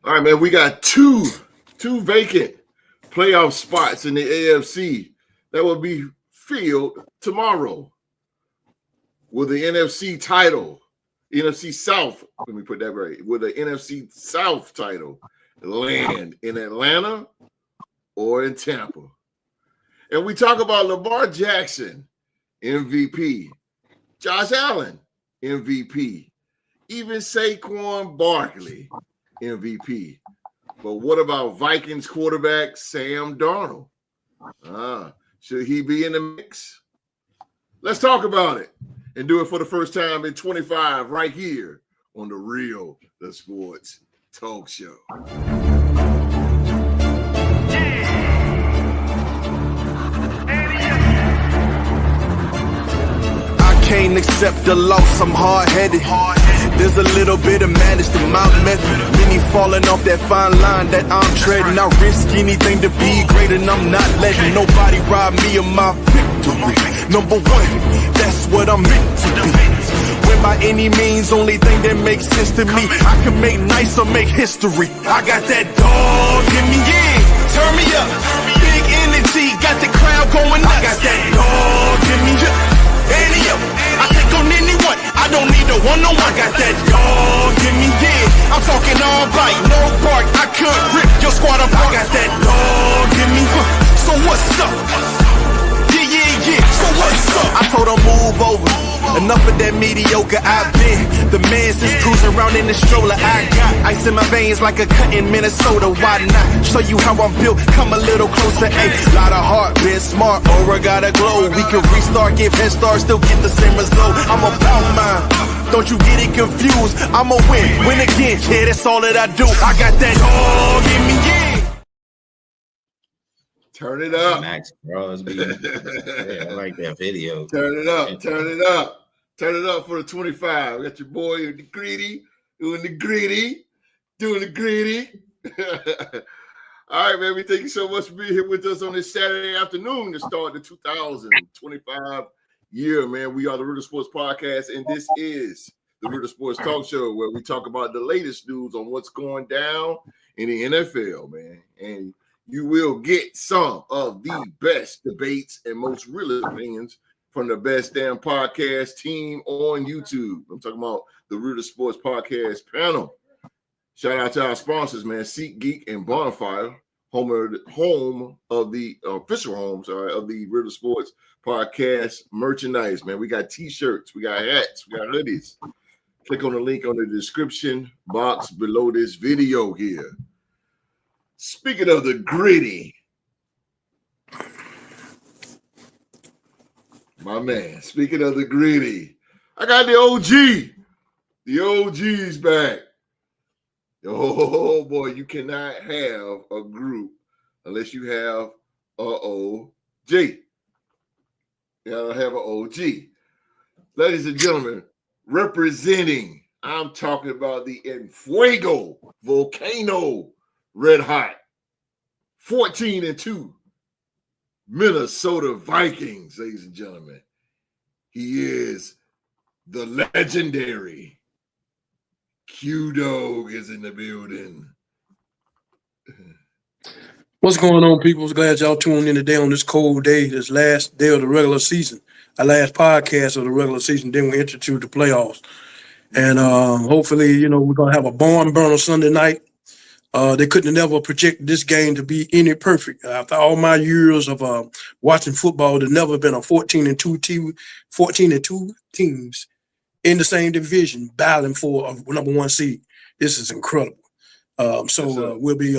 All right, man. We got two vacant playoff spots in the AFC that will be filled tomorrow. Will the NFC title, NFC South, let me put that right, will the NFC South title land in Atlanta or in Tampa? And we talk about Lamar Jackson, MVP, Josh Allen, MVP, even Saquon Barkley, MVP. But what about Vikings quarterback Sam Darnold? Should he be in the mix? Let's talk about it and do it for the first time in 25 right here on the Sports Talk Show. Can't accept the loss, I'm hard-headed. There's a little bit of madness to my method. Many falling off that fine line that I'm treading. I risk anything to be great and I'm not letting nobody rob me of my victory. Number one, that's what I'm meant to be. When by any means, only thing that makes sense to me, I can make nice or make history. I got that dog in me, yeah, turn me up. Big energy, got the crowd going nuts. I got that dog in me, yeah. I take on anyone, I don't need a one-on-one. I got that dog in me, yeah. I'm talking all bite, no bark. I could rip your squad apart. I got that dog in me, so what's up? Yeah, so what's up? I told her move over, enough of that mediocre. I've been the man since cruising around in the stroller. I got ice in my veins like a cut in Minnesota. Why not show you how I'm built? Come a little closer, ayy. Lot of heart, been smart, aura gotta glow. We can restart, give head start, still get the same result. I'm about mine, don't you get it confused. I'ma win again, yeah, that's all that I do. I got that dog in me, yeah. Turn it up. Max Crosby. Yeah, I like that video. Turn it up. Turn it up. Turn it up for the 25. We got your boy doing the greedy. All right, man. We thank you so much for being here with us on this Saturday afternoon to start the 2025 year, man. We are the Rooter Sports Podcast, and this is the Rooter Sports Talk Show, where we talk about the latest news on what's going down in the NFL, man. And you will get some of the best debates and most real opinions from the best damn podcast team on YouTube. I'm talking about the Rooter Sports Podcast panel. Shout out to our sponsors, man. SeatGeek and Bonfire, home of the official homes of the Rooter Sports Podcast merchandise, man. We got t-shirts, we got hats, we got hoodies. Click on the link on the description box below this video here. Speaking of the gritty, my man, speaking of the gritty, I got the OG. The OG's back. Oh, boy, you cannot have a group unless you have a OG. You gotta have an OG. Ladies and gentlemen, representing, I'm talking about the Enfuego Volcano Red Hot, 14-2 Minnesota Vikings, ladies and gentlemen. He is the legendary Q-Dog is in the building. What's going on, people? Glad y'all tuned in today on this cold day, this last day of the regular season, our last podcast of the regular season. Then we enter to the playoffs. And hopefully, we're going to have a barn burner Sunday night. They couldn't have never projected this game to be any perfect. After all my years of watching football, there's never been a 14-2 teams in the same division battling for a number one seed. This is incredible. We'll be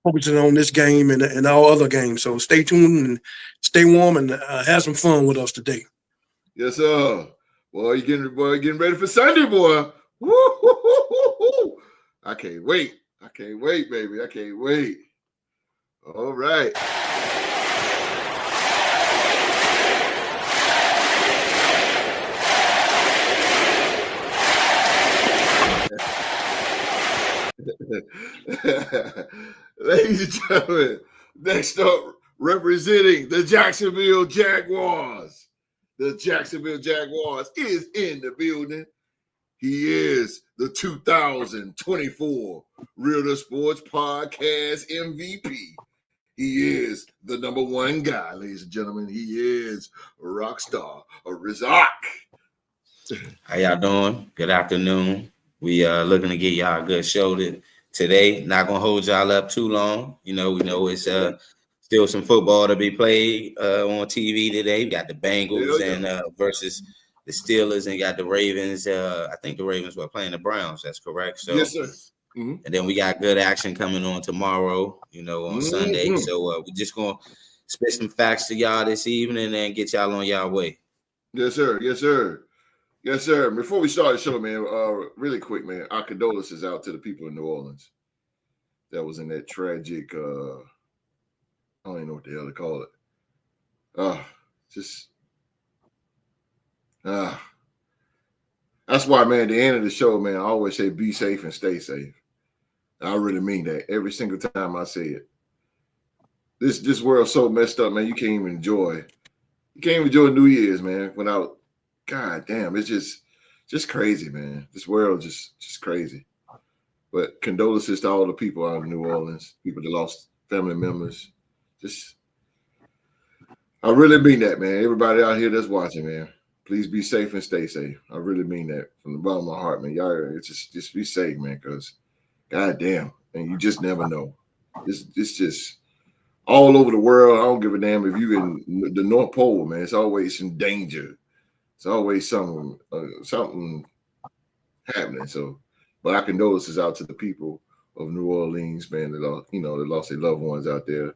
focusing on this game and all other games. So stay tuned and stay warm and have some fun with us today. Yes, sir. Boy, you getting ready for Sunday, boy. Woo-hoo-hoo-hoo-hoo. I can't wait. I can't wait, baby. I can't wait. All right. Ladies and gentlemen, next up, representing the Jacksonville Jaguars. The Jacksonville Jaguars is in the building. He is the 2024 Real to Sports Podcast MVP. He is the number one guy, ladies and gentlemen. He is Rockstar Rizak. How y'all doing? Good afternoon. We looking to get y'all a good show today. Not gonna hold y'all up too long. We know it's still some football to be played on TV today. We got the Bengals and versus the Steelers, and you got the Ravens. I think the Ravens were playing the Browns. That's correct. So yes, sir. And then we got good action coming on tomorrow, on Sunday. So we're just going to spit some facts to y'all this evening and get y'all on y'all way. Yes, sir. Yes, sir. Yes, sir. Before we start the show, man, really quick, man, our condolences out to the people in New Orleans that was in that tragic, I don't even know what the hell to call it. That's why, man, at the end of the show, man, I always say be safe and stay safe. I really mean that every single time I say it. This world's so messed up, man. You can't even enjoy New Year's, man, without, God damn, it's just crazy, man. This world just crazy. But condolences to all the people out of New Orleans, people that lost family members. I really mean that, man. Everybody out here that's watching, man, please be safe and stay safe. I really mean that from the bottom of my heart, man. Y'all, just be safe, man, because God damn, and you just never know. It's just all over the world. I don't give a damn if you in the North Pole, man. It's always in danger. It's always something happening. So, but our condolences out to the people of New Orleans, man. That lost their loved ones out there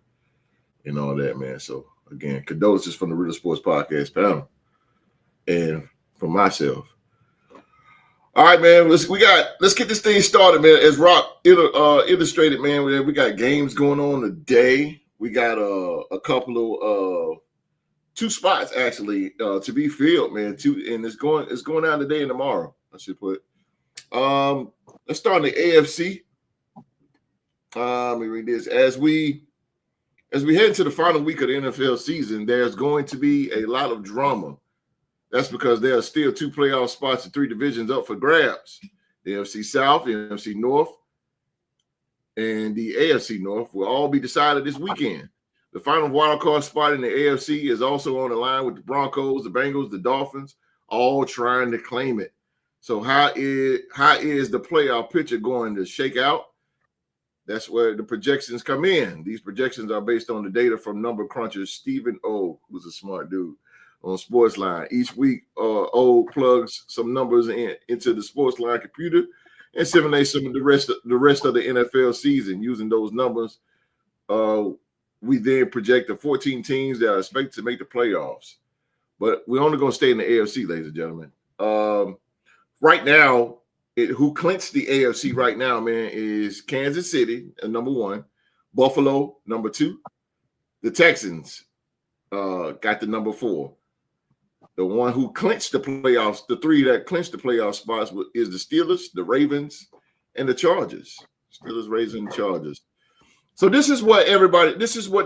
and all that, man. So again, condolences from the Real Sports Podcast panel and from myself. All right, man. Let's get this thing started, man. As Rock illustrated, man, we got games going on today. We got a couple of 2 spots actually to be filled, man. And it's going down today and tomorrow. I should put. Let's start in the AFC. Let me read this. As we head into the final week of the NFL season, there's going to be a lot of drama. That's because there are still 2 playoff spots and 3 divisions up for grabs. The NFC South, the NFC North, and the AFC North will all be decided this weekend. The final wildcard spot in the AFC is also on the line with the Broncos, the Bengals, the Dolphins, all trying to claim it. So how is the playoff picture going to shake out? That's where the projections come in. These projections are based on the data from number cruncher Stephen O, who's a smart dude, on Sportsline. Each week, O plugs some numbers into the Sportsline computer and simulates some of the rest of the NFL season. Using those numbers, we then project the 14 teams that are expected to make the playoffs. But we're only going to stay in the AFC, ladies and gentlemen. Right now, who clinched the AFC right now, man, is Kansas City, number 1, Buffalo, number 2, the Texans got the number 4. The one who clinched the playoffs, the 3 that clinched the playoff spots is the Steelers, the Ravens, and the Chargers. Steelers, Ravens, and Chargers. So this is what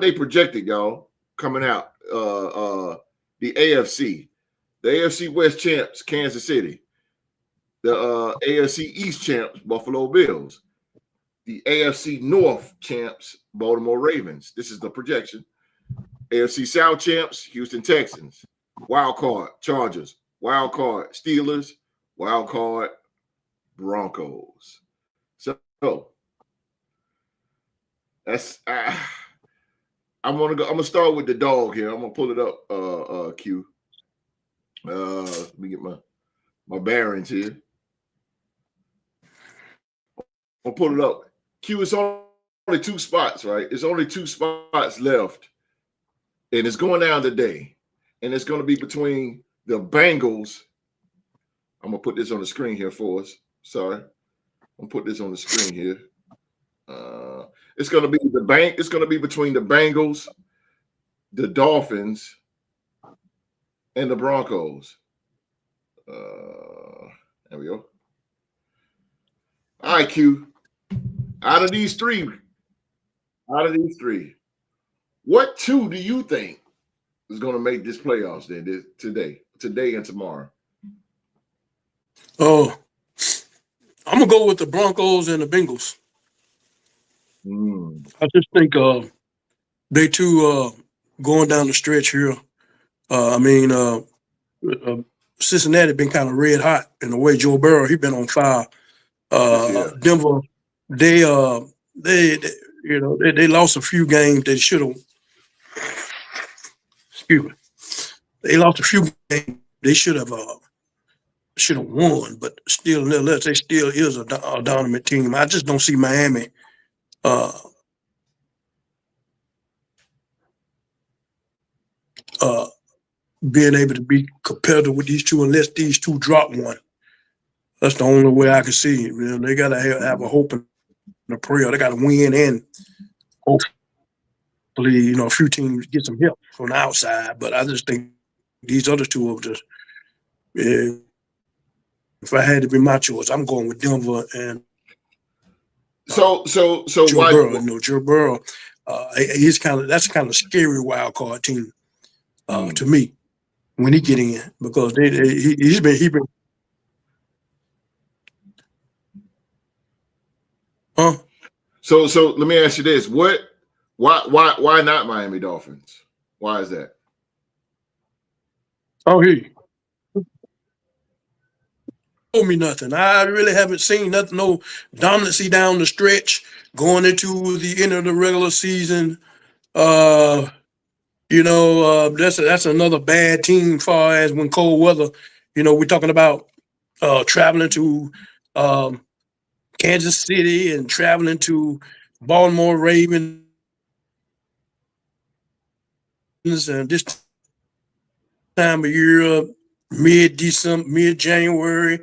they projected, y'all, coming out. The AFC. The AFC West champs, Kansas City. The AFC East champs, Buffalo Bills. The AFC North champs, Baltimore Ravens. This is the projection. AFC South champs, Houston Texans. Wild card, Chargers. Wild card, Steelers. Wild card, Broncos. So that's I'm gonna start with the dog here. I'm gonna pull it up, Q. Let me get my bearings here. I'll pull it up. Q, it's only 2 spots, right? It's only 2 spots left. And it's going down today. And it's going to be between the Bengals. I'm going to put this on the screen here for us. Sorry. I'm going to put this on the screen here. It's going to be it's going to be between the Bengals, the Dolphins, and the Broncos. There we go. All right, Q. Out of these three, what 2 do you think is going to make this playoffs then today and tomorrow? Oh, I'm gonna go with the Broncos and the Bengals. I just think they two going down the stretch here. Cincinnati been kind of red hot in the way. Joe Burrow, he been on fire. Denver, they lost a few games they should have. Excuse me. They lost a few games they should have won, but still, nevertheless, they still is a dominant team. I just don't see Miami being able to be competitive with these two unless these two drop one. That's the only way I can see it. Man. They got to have a hope and a prayer. They got to win and hopefully, a few teams get some help from the outside. But I just think these other two of just, if I had to be my choice, I'm going with Denver and So Joe why? Burrow. Joe Burrow, that's kind of scary wild card team to me when he get in because he's been. Huh? So let me ask you this: why not Miami Dolphins? Why is that? Oh, he told me nothing. I really haven't seen nothing. No dominancy down the stretch going into the end of the regular season. That's another bad team. Far as when cold weather, we're talking about traveling to Kansas City and traveling to Baltimore Ravens and this time of year, mid-December, mid-January.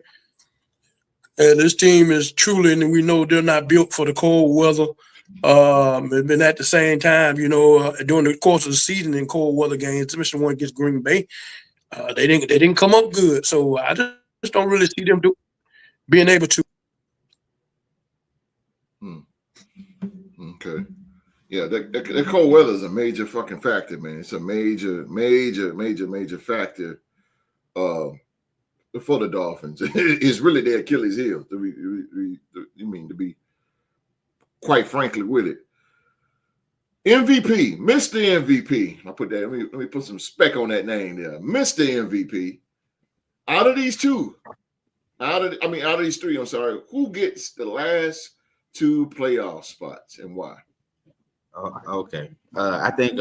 And this team is truly, and we know they're not built for the cold weather. And at the same time, during the course of the season in cold weather games, especially one against Green Bay, they didn't come up good. So I just don't really see them being able to. Okay. Yeah, the cold weather is a major fucking factor, man. It's a major factor for the Dolphins. It's really their Achilles heel, to be quite frankly with it. MVP, Mr. MVP. I'll put that, let me put some spec on that name there. Mr. MVP. Out of these three, I'm sorry, who gets the last two playoff spots and why? Okay. I think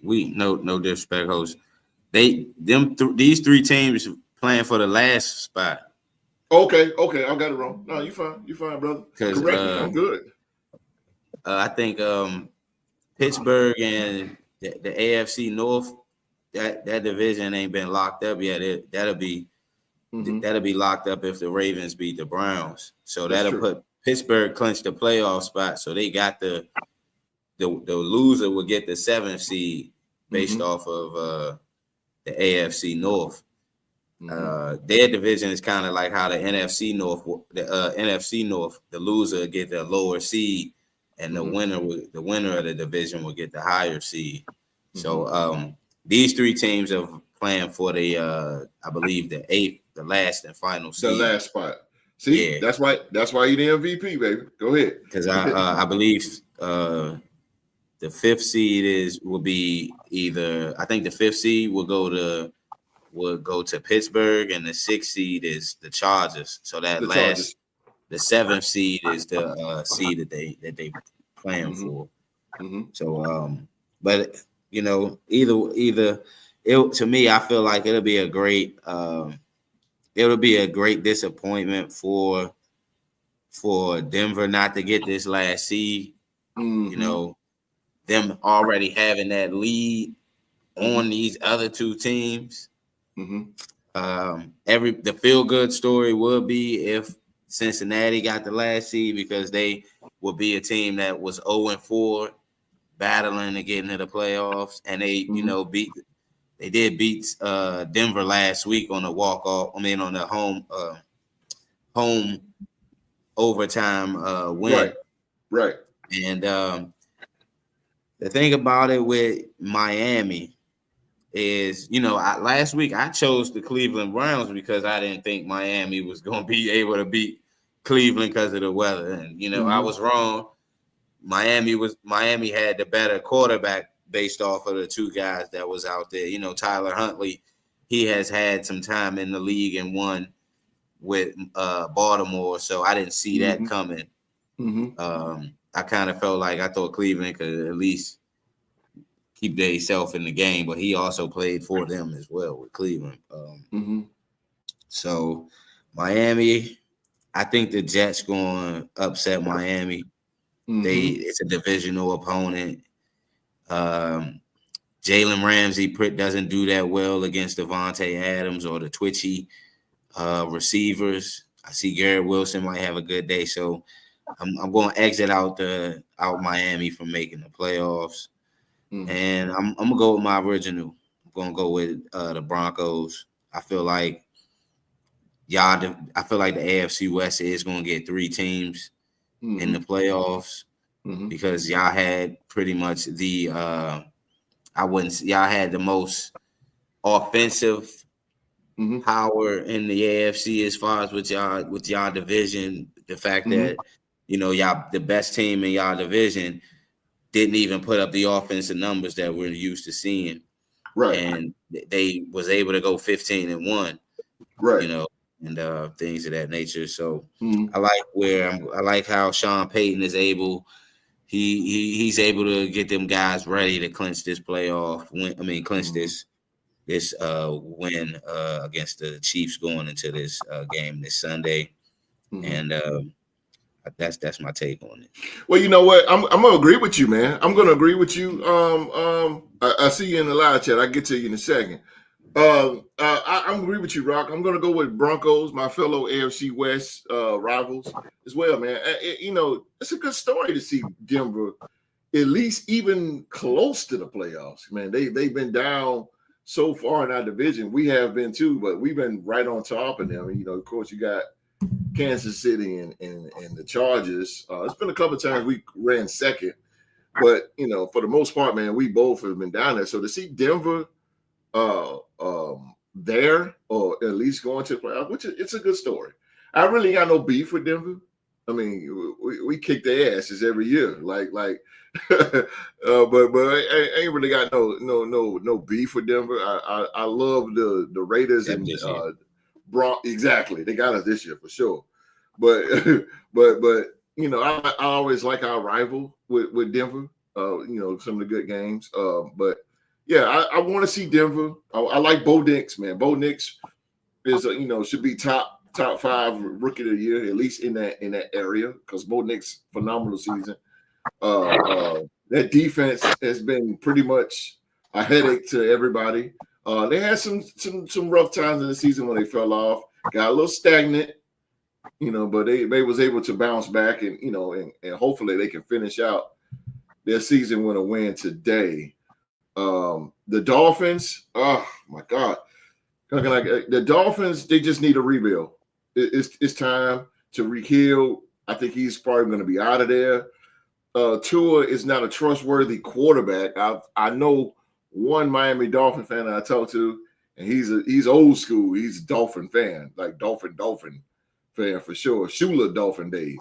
we no disrespect, host. These three teams playing for the last spot. Okay, I got it wrong. No, you fine, brother. Correct me, I'm good. I think Pittsburgh and the AFC North, that division ain't been locked up yet. That'll be locked up if the Ravens beat the Browns. So that'll put Pittsburgh clinch the playoff spot. So they got the loser will get the 7th seed based off of the AFC North. Their division is kind of like how the NFC North, the loser will get the lower seed, and the winner of the division will get the higher seed. So these three teams are playing for the I believe the last and final seed. The last spot. See, yeah. That's why you're the MVP, baby. Go ahead. Because I believe the 5th seed will be either. I think the 5th seed will go to Pittsburgh, and the 6th seed is the Chargers. So that the 7th seed is the seed that they playing for. So but either it, to me, I feel like it'll be a great disappointment for Denver not to get this last seed. Them already having that lead on these other two teams. The feel-good story would be if Cincinnati got the last seed, because they would be a team that was 0-4, battling to get into the playoffs, and they did beat Denver last week on the walk-off. I mean, on the home overtime win. Right. And the thing about it with Miami, is, you know, last week I chose the Cleveland Browns because I didn't think Miami was going to be able to beat Cleveland because of the weather. And, you know, I was wrong. Miami had the better quarterback based off of the two guys that was out there. You know, Tyler Huntley, he has had some time in the league and won with Baltimore, so I didn't see that coming. I kind of felt like I thought Cleveland could at least keep themselves in the game, but he also played for them as well with Cleveland. So Miami, I think the Jets going to upset Miami. It's a divisional opponent. Jalen Ramsey doesn't do that well against Devontae Adams or the twitchy receivers. I see Garrett Wilson might have a good day, so I'm going to exit out Miami from making the playoffs, and I'm going to go with my original. I'm going to go with the Broncos. I feel like the AFC West is going to get 3 teams in the playoffs because y'all had pretty much y'all had the most offensive power in the AFC as far as with y'all division. The fact that, you know, y'all the best team in y'all division didn't even put up the offensive numbers that we're used to seeing. Right. And they was able to go 15-1. Right. You know, and things of that nature. So I like how Sean Payton is able. He's able to get them guys ready to clinch this this win against the Chiefs going into this game this Sunday, and that's my take on it. Well, you know what? I'm gonna agree with you, man. I'm gonna agree with you. I see you in the live chat. I'll get to you in a second. I agree with you, Rock. I'm gonna go with Broncos, my fellow AFC West rivals as well, man. You know, it's a good story to see Denver at least even close to the playoffs. Man, they've been down so far in our division. We have been too, but we've been right on top of them. And, you know, of course, you got Kansas City and the Chargers. It's been a couple of times we ran second, but, you know, for the most part, man, we both have been down there. So to see Denver there, or at least going to the playoffs, which it's a good story. I really got no beef with Denver. I mean, we kick their asses every year, like, but I ain't really got no beef with Denver. I love the Raiders and exactly. They got us this year for sure. But you know, I always like our rival with Denver. You know, some of the good games. But yeah, I want to see Denver. I like Bo Nix, man. Bo Nix is should be top 5 rookie of the year, at least in that area, because Bo Nix phenomenal season. That defense has been pretty much a headache to everybody. They had some rough times in the season when they fell off, got a little stagnant, you know, but they was able to bounce back and and hopefully they can finish out their season with a win today. The Dolphins, oh my God, the Dolphins, they just need a rebuild. It's time to reheal. I think he's probably going to be out of there. Tua is not a trustworthy quarterback. I know one Miami Dolphin fan that I talked to, and he's old school. He's a Dolphin fan, like Dolphin fan for sure. Shula Dolphin days,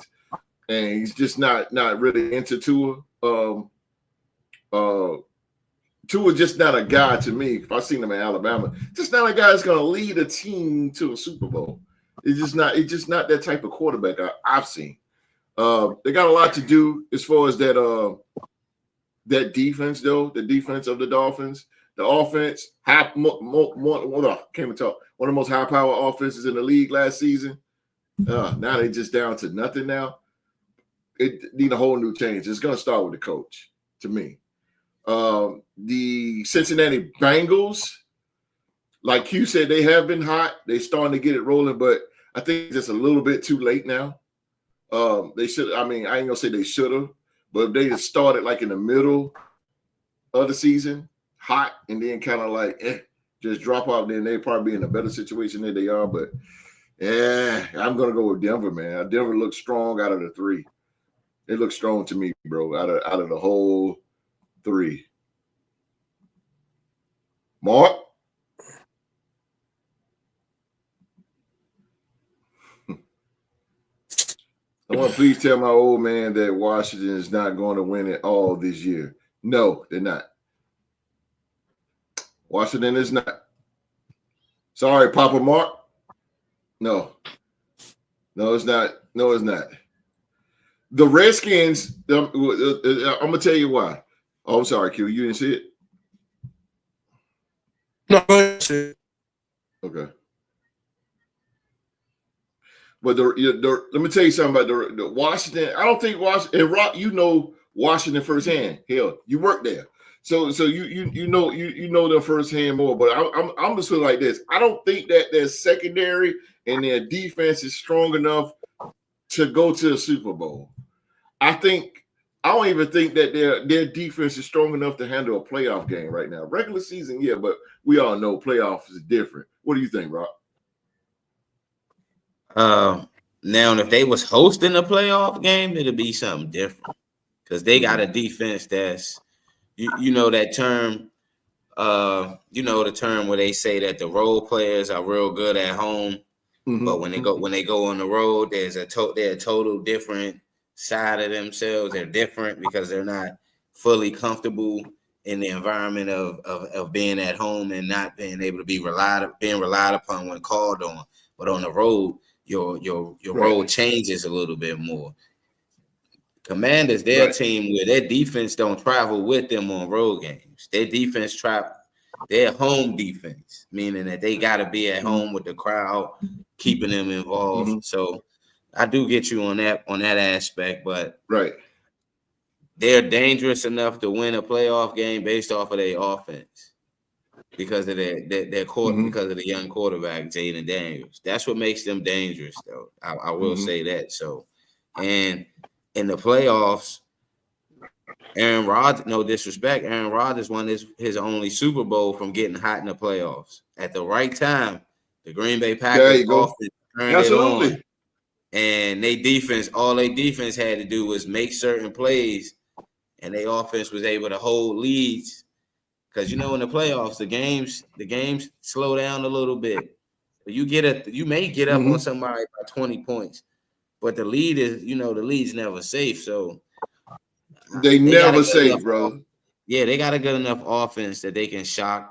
and he's just not really into Tua. Tua's just not a guy to me. If I seen him in Alabama, just not a guy that's going to lead a team to a Super Bowl. It's just not that type of quarterback I've seen. They got a lot to do as far as that defense, though. The defense of the Dolphins, the offense, one of the most high power offenses in the league last season. Now they just down to nothing. Now it need a whole new change. It's going to start with the coach, to me. The Cincinnati Bengals, like you said, they have been hot. They're starting to get it rolling, but I think it's a little bit too late now. They should. I mean, I ain't gonna say they should have, but if they had started like in the middle of the season, hot, and then kind of like just drop off, then they'd probably be in a better situation than they are. But I'm gonna go with Denver, man. Denver looks strong out of the 3. It looks strong to me, bro. Out of the whole 3. Mark? Someone please tell my old man that Washington is not going to win it all this year. No, they're not. Washington is not. Sorry, Papa Mark. No. No, it's not. No, it's not. The Redskins, I'm going to tell you why. Oh, I'm sorry, Q. You didn't see it? No, go ahead. Okay. But let me tell you something about the Washington. I don't think Washington, and Rock, you know Washington firsthand. Hell, you work there. So you know them firsthand more. But I'm just feeling like this. I don't think that their secondary and their defense is strong enough to go to the Super Bowl. I don't even think that their defense is strong enough to handle a playoff game right now. Regular season, yeah, but we all know playoffs is different. What do you think, Rock? Now, if they was hosting a playoff game, it'd be something different because they got a defense that's, you know that term, the term where they say that the role players are real good at home, but when they go on the road, they're a total different side of themselves. They're different because they're not fully comfortable in the environment of being at home and not being able to be relied upon when called on. But on the road, your role changes a little bit more. Commanders, their team where their defense don't travel with them on road games. Their defense their home defense, meaning that they got to be at home with the crowd, keeping them involved. So I do get you on that aspect, but they're dangerous enough to win a playoff game based off of their offense because of their court, because of the young quarterback Jaden Daniels. That's what makes them dangerous, though. I will say that. So, and in the playoffs, Aaron Rodgers, no disrespect, Aaron Rodgers won his only Super Bowl from getting hot in the playoffs at the right time. The Green Bay Packers offense turned it on. And all they defense had to do was make certain plays, and their offense was able to hold leads. Because in the playoffs, the games slow down a little bit. You may get up on somebody by 20 points, but the lead is, the lead's never safe. So they never safe, bro. Yeah, they got a good enough offense that they can shock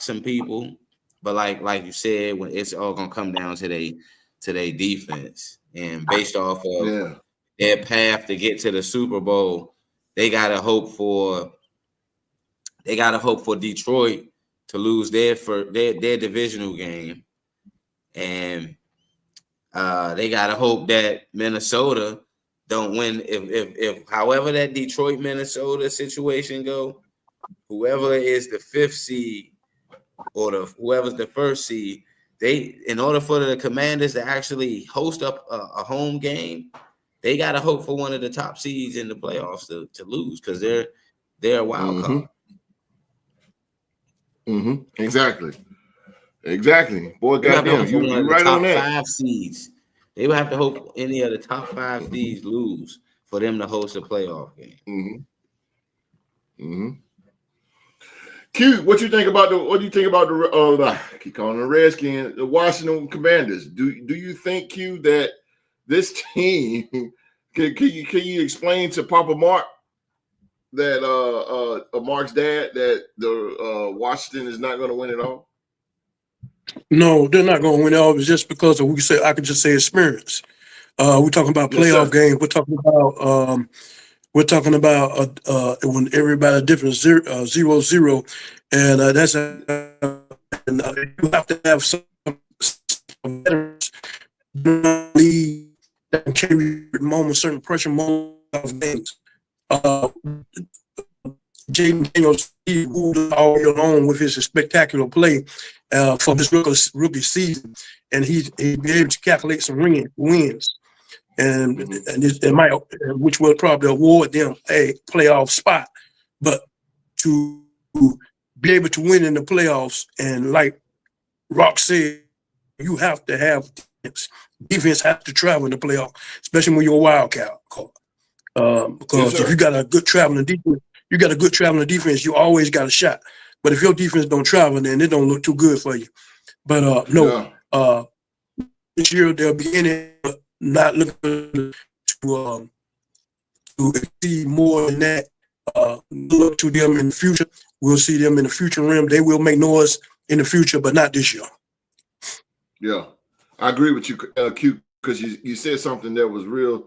some people. But like you said, when it's all gonna come down to their defense, and based off of their path to get to the Super Bowl, they gotta hope for Detroit to lose their divisional game, and they gotta hope that Minnesota don't win. If however that Detroit Minnesota situation go, whoever is the 5th seed or whoever's the 1st seed, in order for the Commanders to actually host up a home game, they got to hope for one of the top seeds in the playoffs to lose because they're a wild card. Exactly. Boy, goddamn, you right on that. 5 seeds. They would have to hope any of the top 5 seeds lose for them to host a playoff game. Q, what do you think about the I keep calling the Redskins, the Washington Commanders? Do you think, Q, that this team can you explain to Papa Mark that Mark's dad that the Washington is not going to win it all? No, they're not going to win it all. It's just because of I could just say experience. We're talking about playoff games. We're talking about when everybody different 0-0, and that's and you have to have some veterans lead that can carry certain pressure moments of games. Jaden Daniels moved all year long with his spectacular play for this rookie season, and he'd be able to calculate some wins. And it might, which will probably award them a playoff spot. But to be able to win in the playoffs, and like Rock said, you have to have defense. Defense has to travel in the playoff, especially when you're a wildcat. Because if you got a good traveling defense, you always got a shot. But if your defense don't travel, then it don't look too good for you. But this year they'll be in it, not looking to exceed more than that. Look to them in the future. We'll see them in the future realm. They will make noise in the future, but not this year. Yeah, I agree with you, Q, because you said something that was real.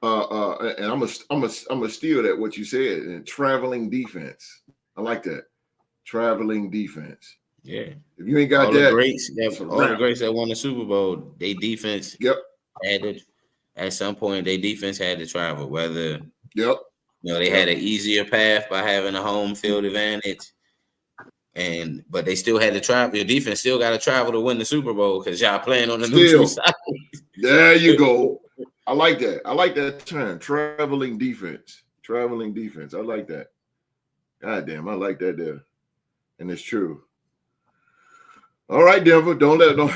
And I'm gonna steal that what you said. And traveling defense, I like that. Traveling defense. Yeah. If you ain't got all that, the greats that won the Super Bowl, they defense. Yep. At some point, their defense had to travel. Whether they had an easier path by having a home field advantage, but they still had to travel. Your defense still got to travel to win the Super Bowl because y'all playing on the neutral side. There you go. I like that. I like that term, traveling defense. Traveling defense. I like that. God damn, I like that there. And it's true. All right, Denver. All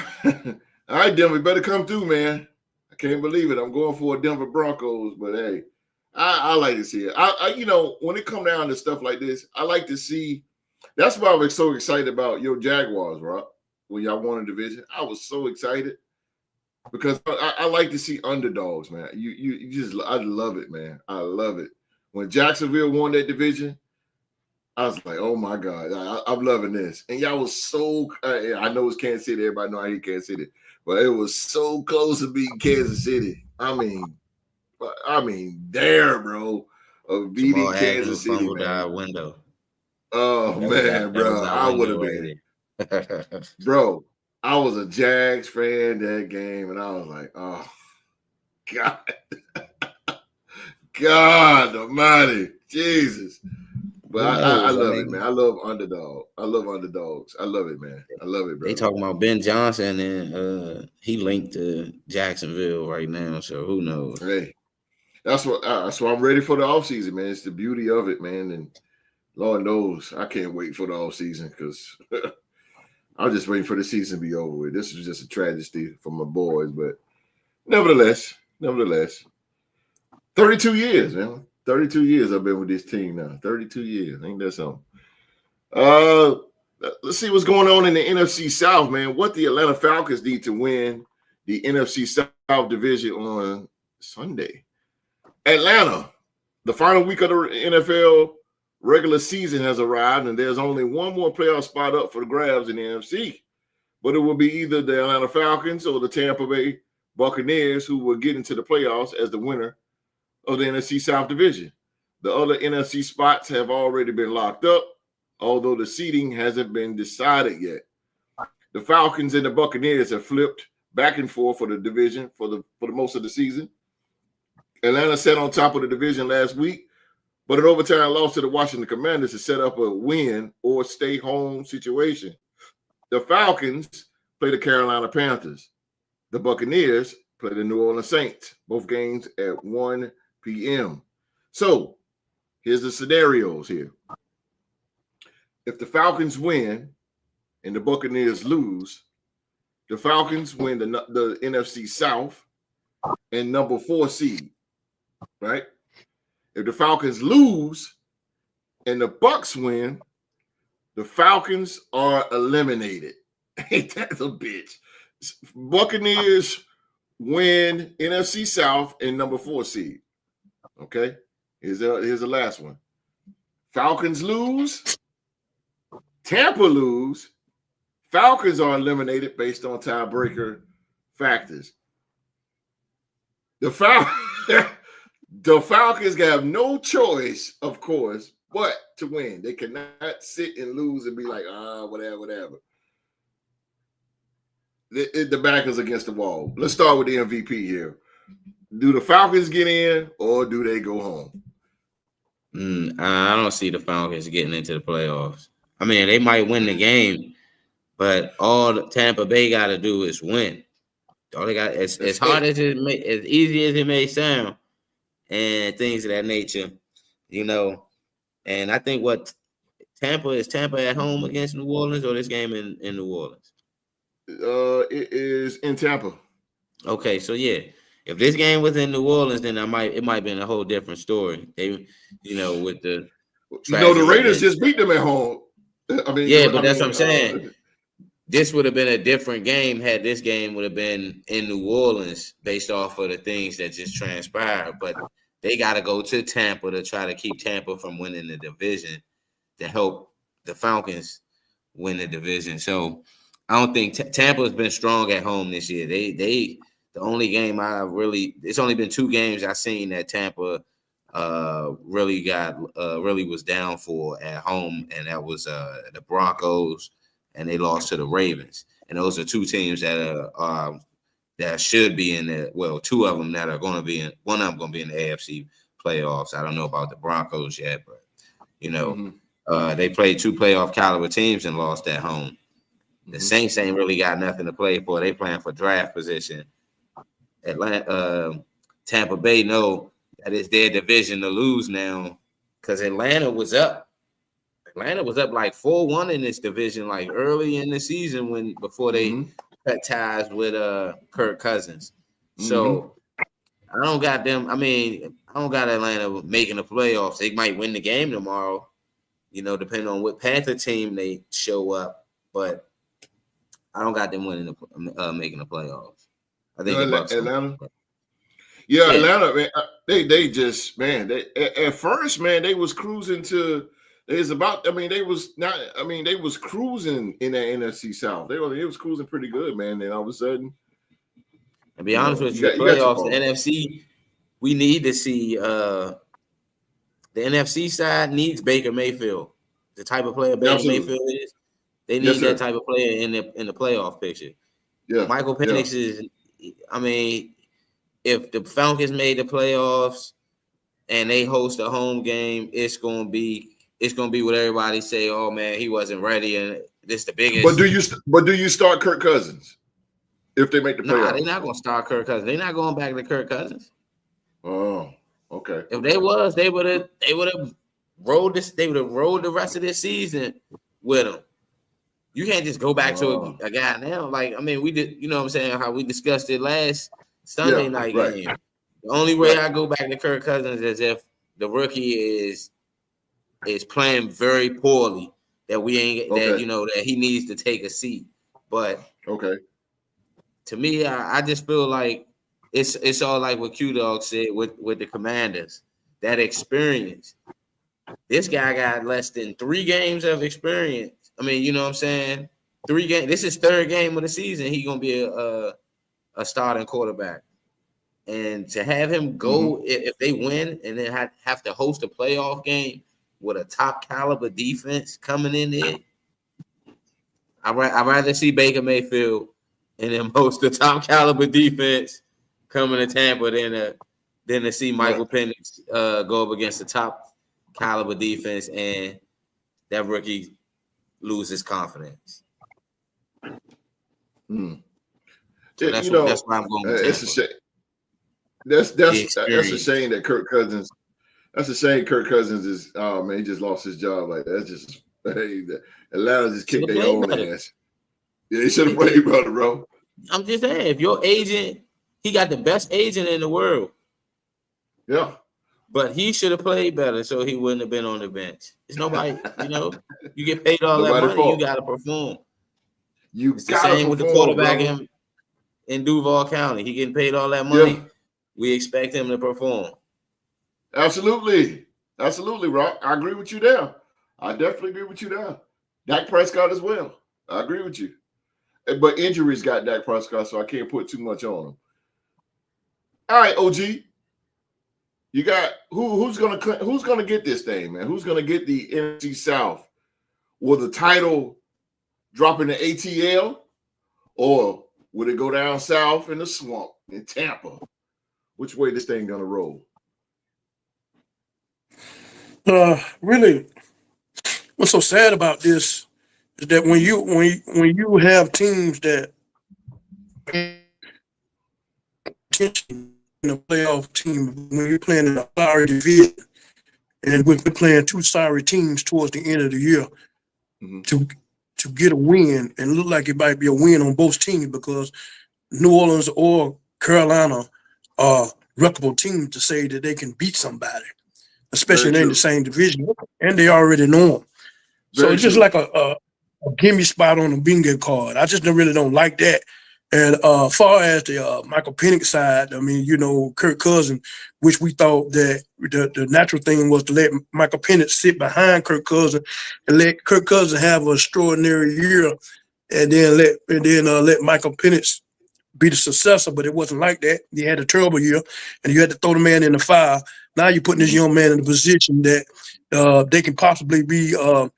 right, Denver, you better come through, man. I can't believe it. I'm going for a Denver Broncos, but hey, I like to see it. I when it come down to stuff like this, I like to see. That's why I was so excited about your Jaguars, Rob. When y'all won a division, I was so excited. Because I like to see underdogs, man. I love it, man. I love it. When Jacksonville won that division, I was like, oh my God, I'm loving this. And y'all was so, I know it's Kansas City. Everybody know I hate Kansas City. But it was so close to beating Kansas City. I mean, there, bro, of beating Kansas City, man. Window. Oh, man, bro. I would have been. Bro. I was a Jags fan that game, and I was like, oh, God. God almighty. Jesus. But I love it, man. I love underdog. I love underdogs. I love it, man. I love it, bro. They talking about Ben Johnson, and he linked to Jacksonville right now, so who knows? Hey, that's what I'm ready for the offseason, man. It's the beauty of it, man. And Lord knows I can't wait for the offseason because I'm just waiting for the season to be over with. This is just a tragedy for my boys, but nevertheless, 32 years, man. 32 years I've been with this team now. 32 years. Ain't that something? Let's see what's going on in the NFC South, man. What the Atlanta Falcons need to win the NFC South division on Sunday. Atlanta, the final week of the NFL regular season has arrived, and there's only one more playoff spot up for the grabs in the NFC. But it will be either the Atlanta Falcons or the Tampa Bay Buccaneers who will get into the playoffs as the winner of the NFC South division. The other NFC spots have already been locked up, although the seeding hasn't been decided yet. The Falcons and the Buccaneers have flipped back and forth for the division for the most of the season. Atlanta sat on top of the division last week, but an overtime loss to the Washington Commanders to set up a win or stay home situation. The Falcons play the Carolina Panthers. The Buccaneers play the New Orleans Saints, both games at 1 p.m. So here's the scenarios here. If the Falcons win and the Buccaneers lose, the Falcons win the NFC South and number 4 seed, right? If the Falcons lose and the Bucs win, the Falcons are eliminated. Ain't that a bitch? Buccaneers win NFC South and number 4 seed. Okay, here's the last one. Falcons lose, Tampa lose, Falcons are eliminated based on tiebreaker factors. The Falcons have no choice, of course, but to win. They cannot sit and lose and be like, whatever. The back is against the wall. Let's start with the MVP here. Do the Falcons get in or do they go home? I don't see the Falcons getting into the playoffs. I mean, they might win the game, but all Tampa Bay got to do is win. All they got, as hard as it may, as easy as it may sound, and things of that nature, And I think what Tampa at home against New Orleans, or this game in New Orleans? It is in Tampa. Okay, so yeah. If this game was in New Orleans, then it might have been a whole different story. They, with the the Raiders just beat them at home. I mean, yeah, but that's what I'm saying. This would have been a different game had this game would have been in New Orleans based off of the things that just transpired. But they got to go to Tampa to try to keep Tampa from winning the division to help the Falcons win the division. So I don't think Tampa has been strong at home this year. The only game it's only been 2 games I've seen that Tampa really was down for at home, and that was the Broncos, and they lost to the Ravens. And those are 2 teams that that should be in the 2 of them that are going to be in. One of them going to be in the AFC playoffs. I don't know about the Broncos yet, but they played 2 playoff caliber teams and lost at home. The Saints ain't really got nothing to play for. They playing for draft position. Tampa Bay know that it's their division to lose now because Atlanta was up. Atlanta was up like 4-1 in this division, like early in the season before they cut ties with Kirk Cousins. So I don't got them. I mean, I don't got Atlanta making the playoffs. They might win the game tomorrow, depending on what Panther team they show up. But I don't got them winning making the playoffs. I think the Bucs Atlanta. Yeah, Atlanta, man. They just, man. They at first, man, they was cruising to. They was cruising in the NFC South. They was cruising pretty good, man. Then all of a sudden, to be honest with you, the playoffs, the NFC, we need to see. The NFC side needs Baker Mayfield, the type of player Baker Mayfield is. They need that type of player in the playoff picture. Yeah, Michael Penix is. I mean, if the Falcons made the playoffs and they host a home game, it's gonna be what everybody say. Oh man, he wasn't ready, and this the biggest. But do you start Kirk Cousins if they make the playoffs? Nah, they're not gonna start Kirk Cousins. They're not going back to Kirk Cousins. Oh, okay. If they would have rolled this. They would have rolled the rest of this season with him. You can't just go back to a guy now. Like, I mean, we did. You know what I'm saying? How we discussed it last Sunday night game. The only way I go back to Kirk Cousins is if the rookie is playing very poorly, that we ain't that he needs to take a seat. But to me, I just feel like it's all like what Q Dog said with the Commanders, that experience. This guy got less than 3 games of experience. I mean, you know what I'm saying? 3 games. This is 3rd game of the season. He's gonna be a starting quarterback. And to have him go if they win and then have to host a playoff game with a top caliber defense coming in there, I'd rather see Baker Mayfield and then host a top caliber defense coming to Tampa than to see Michael Penix go up against the top caliber defense and that rookie lose his confidence. So that's why I'm going with Tampa. It's a shame. That's a shame that Kirk Cousins. That's a shame. Kirk Cousins is. Oh man, he just lost his job like that. That's just Atlanta just kicked their own ass. Yeah, he should have played better, bro. I'm just saying, if your agent, he got the best agent in the world. Yeah. But he should have played better, so he wouldn't have been on the bench. It's nobody, you get paid all that money, you got to perform. It's the same with the quarterback in Duval County. He getting paid all that money. Yeah. We expect him to perform. Absolutely, Rock. I agree with you there. I definitely agree with you there. Dak Prescott as well. I agree with you. But injuries got Dak Prescott, so I can't put too much on him. All right, OG. You got who's gonna get this thing, man? Who's gonna get the NFC South? Will the title drop in the ATL, or will it go down south in the swamp in Tampa? Which way this thing gonna roll? Really, what's so sad about this is that when you have teams that attention in a playoff team, when you're playing in a sorry division, and we're playing 2 sorry teams towards the end of the year to get a win, and look like it might be a win on both teams because New Orleans or Carolina are reputable teams to say that they can beat somebody, especially in the same division, and they already know them. So it's just like a gimme spot on a bingo card. I just really don't like that. And far as the Michael Penix side, I mean, Kirk Cousins, which we thought that the natural thing was to let Michael Penix sit behind Kirk Cousins and let Kirk Cousins have an extraordinary year, and then let Michael Penix be the successor. But it wasn't like that. He had a terrible year, and you had to throw the man in the fire. Now you're putting this young man in a position that they can possibly be a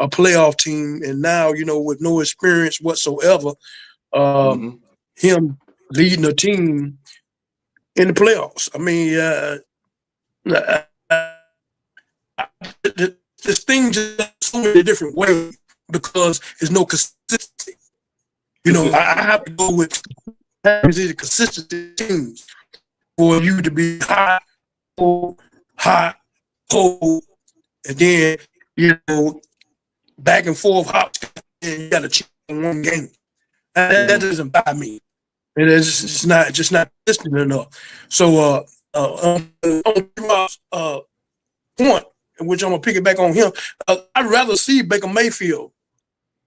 playoff team. And now, with no experience whatsoever, him leading a team in the playoffs. I mean, this thing just so many different ways because there's no consistency. I have to go with consistency teams for you to be hot, cold, and then back and forth hot, and you got to cheat in one game. That doesn't buy me. It's not consistent enough. So on point, which I'm gonna pick it back on him. I'd rather see Baker Mayfield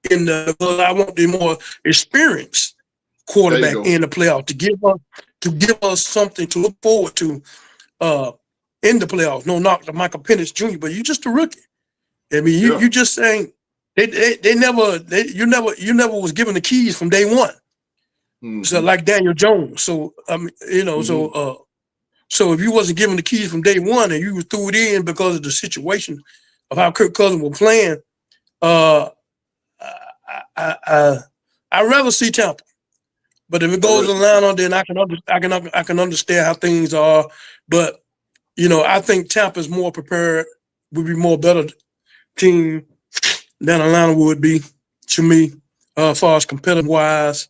because I want the more experienced quarterback in the playoff to give us something to look forward to in the playoffs. No knock to Michael Penix Jr., but you're just a rookie. I mean, you just saying you never was given the keys from day one. So like Daniel Jones. So so if you wasn't given the keys from day one and you threw it in because of the situation of how Kirk Cousins was playing, I'd rather see Tampa. But if it goes Atlanta, then I can understand how things are. But I think Tampa's more prepared, would be more better team than Atlanta would be to me, as far as competitive wise.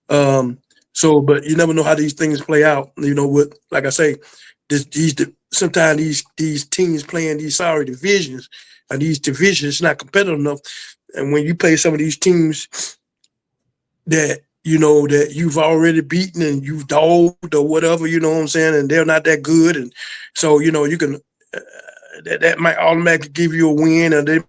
But you never know how these things play out. Like I say, sometimes these teams playing these sorry divisions, and these divisions not competitive enough. And when you play some of these teams that that you've already beaten and you've dogged or whatever, you know what I'm saying, and they're not that good, and so you can that might automatically give you a win, and they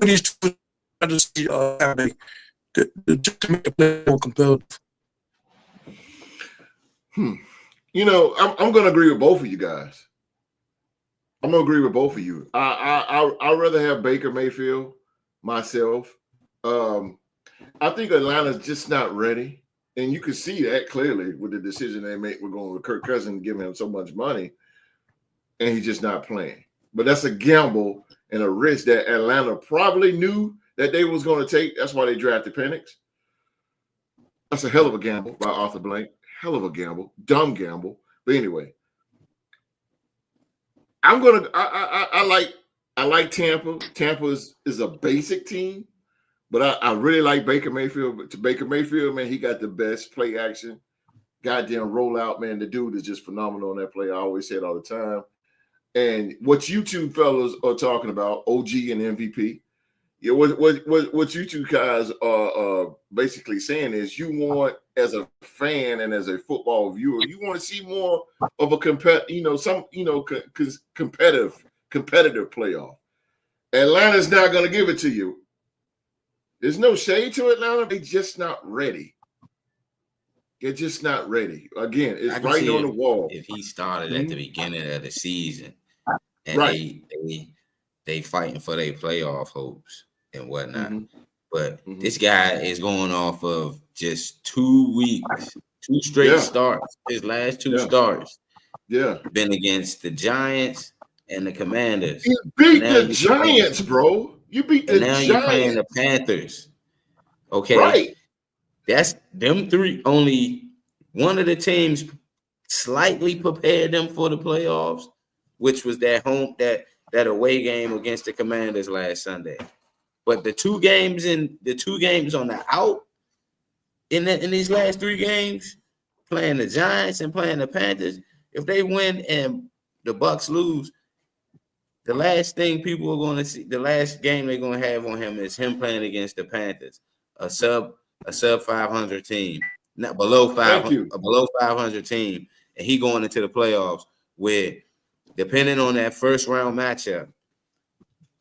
these two to see how they to make the play more competitive. I'm going to agree with both of you guys. I'm going to agree with both of you. I'd rather have Baker Mayfield myself. I think Atlanta's just not ready. And you can see that clearly with the decision they made. We're going with Kirk Cousins, giving him so much money, and he's just not playing. But that's a gamble and a risk that Atlanta probably knew that they was going to take. That's why they drafted Penix. That's a hell of a gamble by Arthur Blank. Hell of a gamble. Dumb gamble. But anyway, I like Tampa. Tampa is a basic team, but I really like Baker Mayfield. But to Baker Mayfield, man, he got the best play action. Goddamn rollout, man. The dude is just phenomenal on that play. I always say it all the time. And what you two fellas are talking about, OG and MVP, what you two guys are basically saying is you want, as a fan and as a football viewer, you want to see more of a competitive playoff. Atlanta's not going to give it to you. There's no shade to Atlanta. They're just not ready. They're just not ready. Again, it's right on the wall. If he started at the beginning of the season and they fighting for their playoff hopes and whatnot. But this guy is going off of just 2 weeks, 2 straight starts. His last 2 starts. Yeah. Been against the Giants and the Commanders. You beat the Giants, bro. You beat the Giants. Now you're playing the Panthers. Okay. Right. That's them 3. Only one of the teams slightly prepared them for the playoffs, which was that away game against the Commanders last Sunday. But the 2 games on the out in these last 3 games, playing the Giants and playing the Panthers, if they win and the Bucs lose, the last thing people are going to see, the last game they're going to have on him is him playing against the Panthers, a sub 500 team, not below 500 team, and he going into the playoffs with depending on that first round matchup,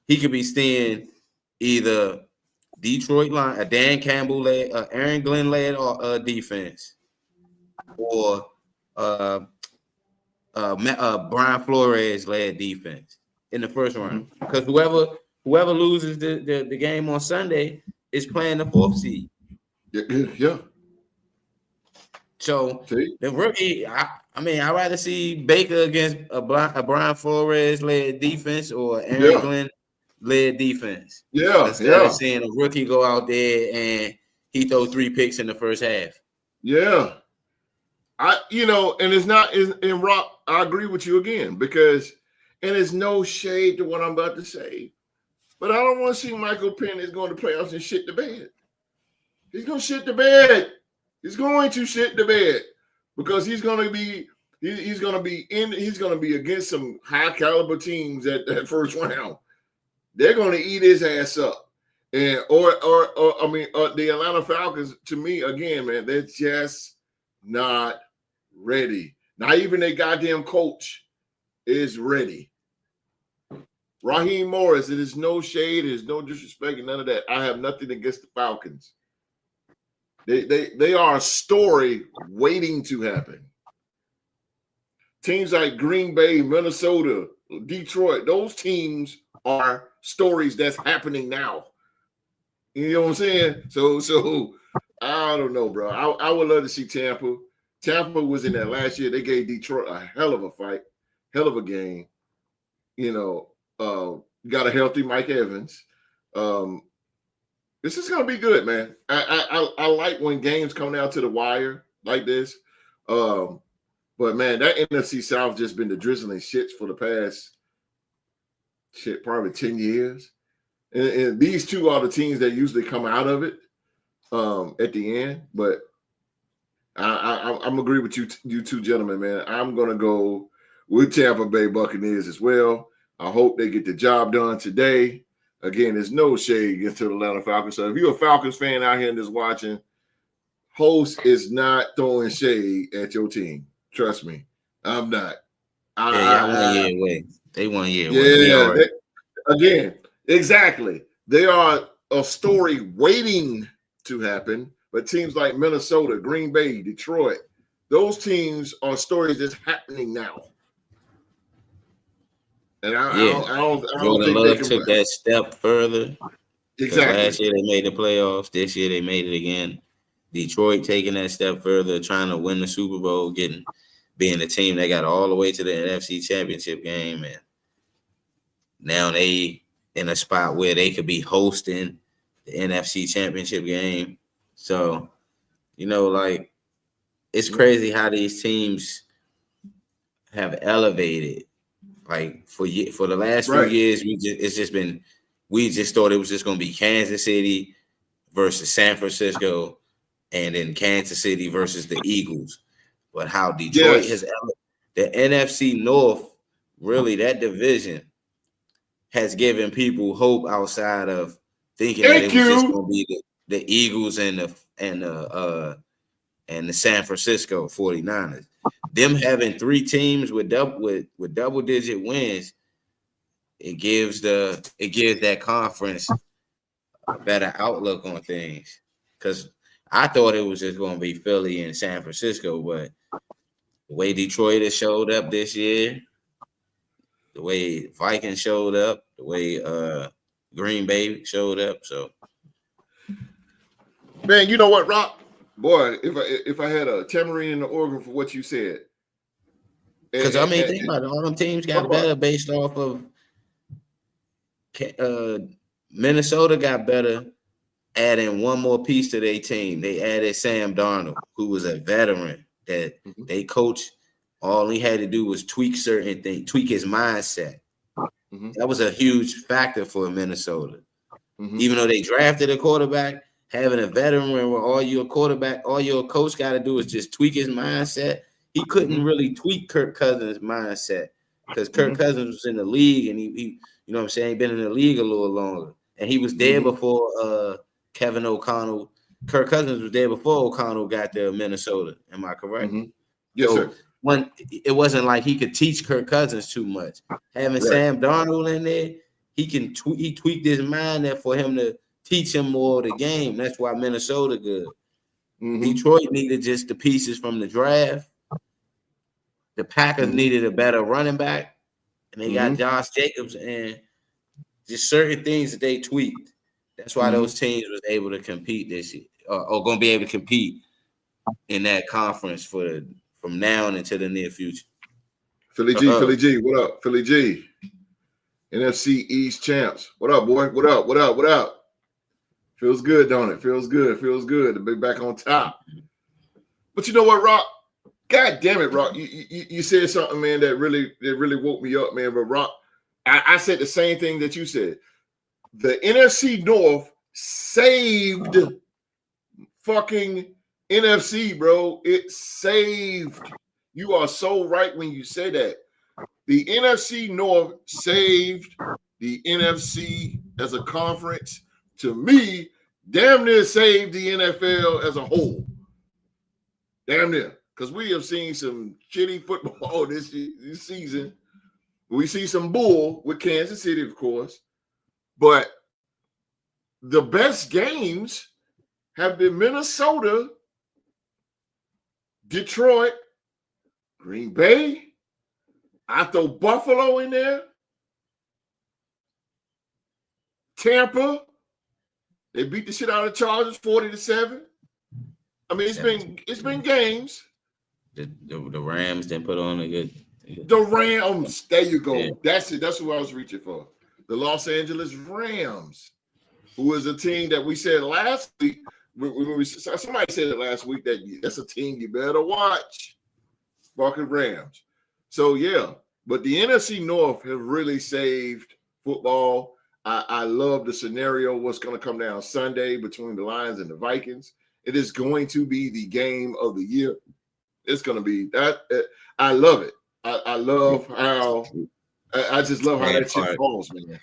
he could be seeing either Detroit line, a Dan Campbell led, Aaron Glenn led defense, or Brian Flores led defense in the first round. Because whoever loses the game on Sunday is playing the 4th seed. Yeah. So the rookie, I mean, I'd rather see Baker against a Brian Flores led defense or Aaron Glenn led defense. Instead of seeing a rookie go out there and he throw 3 picks in the first half. Yeah. And it's not in Rock. I agree with you again because, and it's no shade to what I'm about to say, but I don't want to see Michael Penix going to playoffs and shit the bed. He's going to shit the bed. He's going to shit the bed because he's going to be against some high caliber teams at that first round. They're going to eat his ass up. And the Atlanta Falcons, to me, again, man, they're just not ready. Not even their goddamn coach is ready. Raheem Morris, it is no shade, it is no disrespect, and none of that. I have nothing against the Falcons. They are a story waiting to happen. Teams like Green Bay, Minnesota, Detroit, those teams are stories that's happening now. You know what I'm saying? So I don't know, bro. I would love to see Tampa. Tampa was in that last year. They gave Detroit a hell of a fight, hell of a game. Got a healthy Mike Evans. This is gonna be good, man. I like when games come down to the wire like this. But man, that NFC South just been the drizzling shits for the past probably 10 years. And these two are the teams that usually come out of it at the end. But I'm agree with you two gentlemen, man. I'm gonna go with Tampa Bay Buccaneers as well. I hope they get the job done today. Again, there's no shade against the Atlanta Falcons. So if you're a Falcons fan out here and just watching, host is not throwing shade at your team. Trust me, I'm not. Y'all 1 year away. They 1 year away. Yeah, again, exactly. They are a story waiting to happen. But teams like Minnesota, Green Bay, Detroit, those teams are stories that's happening now. And I don't think Love they can took that step further. Exactly. Last year they made the playoffs. This year they made it again. Detroit taking that step further, trying to win the Super Bowl, being the team that got all the way to the NFC Championship game, and now they in a spot where they could be hosting the NFC Championship game. So, it's crazy how these teams have elevated. Like for the last few years, we just thought it was just going to be Kansas City versus San Francisco, and then Kansas City versus the Eagles. But how Detroit has the NFC North, really that division has given people hope outside of thinking that it was just going to be the Eagles and the San Francisco 49ers. Them having 3 teams with double digit wins, it gives that conference a better outlook on things. Because I thought it was just going to be Philly and San Francisco, but the way Detroit has showed up this year, the way Vikings showed up, the way Green Bay showed up, so. Man, you know what, Rock? Boy, if I had a tambourine in the organ for what you said. Because, think about it. All them teams got better based off of Minnesota got better adding one more piece to their team. They added Sam Darnold, who was a veteran that they coach. All he had to do was tweak certain things, tweak his mindset. That was a huge factor for Minnesota. Even though they drafted a quarterback, having a veteran where all your coach got to do is just tweak his mindset. He couldn't really tweak Kirk Cousins' mindset because Kirk Cousins was in the league and he you know what I'm saying, been in the league a little longer. And he was there before Kevin O'Connell. Kirk Cousins was there before O'Connell got to Minnesota. Am I correct? Yes, sir. it wasn't like he could teach Kirk Cousins too much. Having Sam Darnold in there, he tweaked his mind there for him to teach him more of the game. That's why Minnesota good. Detroit needed just the pieces from the draft. The Packers needed a better running back, and they got Josh Jacobs, and just certain things that they tweaked. That's why those teams was able to compete this year, or going to be able to compete in that conference from now on into the near future. Philly G, what up? Philly G, NFC East champs. What up, boy? What up? Feels good, don't it? Feels good to be back on top. But you know what, Rock? God damn it, Rock. You said something, man, that really woke me up, man. But Rock, I said the same thing that you said. The NFC North saved fucking NFC, bro. It saved. You are so right when you say that. The NFC North saved the NFC as a conference. To me, damn near saved the NFL as a whole. Damn near. Because we have seen some shitty football this season. We see some bull with Kansas City, of course. But the best games have been Minnesota, Detroit, Green Bay. I throw Buffalo in there. Tampa. They beat the shit out of the Chargers 40-7. I mean, it's been games. The Rams didn't put on a good. The Rams, there you go. Yeah. That's it. That's what I was reaching for. The Los Angeles Rams, who is a team that we said last week. Somebody said it last week that that's a team you better watch. Fucking Rams. So yeah, but the NFC North have really saved football. I love the scenario. What's going to come down Sunday between the Lions and the Vikings? It is going to be the game of the year. It's going to be that. I love it. I love how. I just love how that shit falls, man.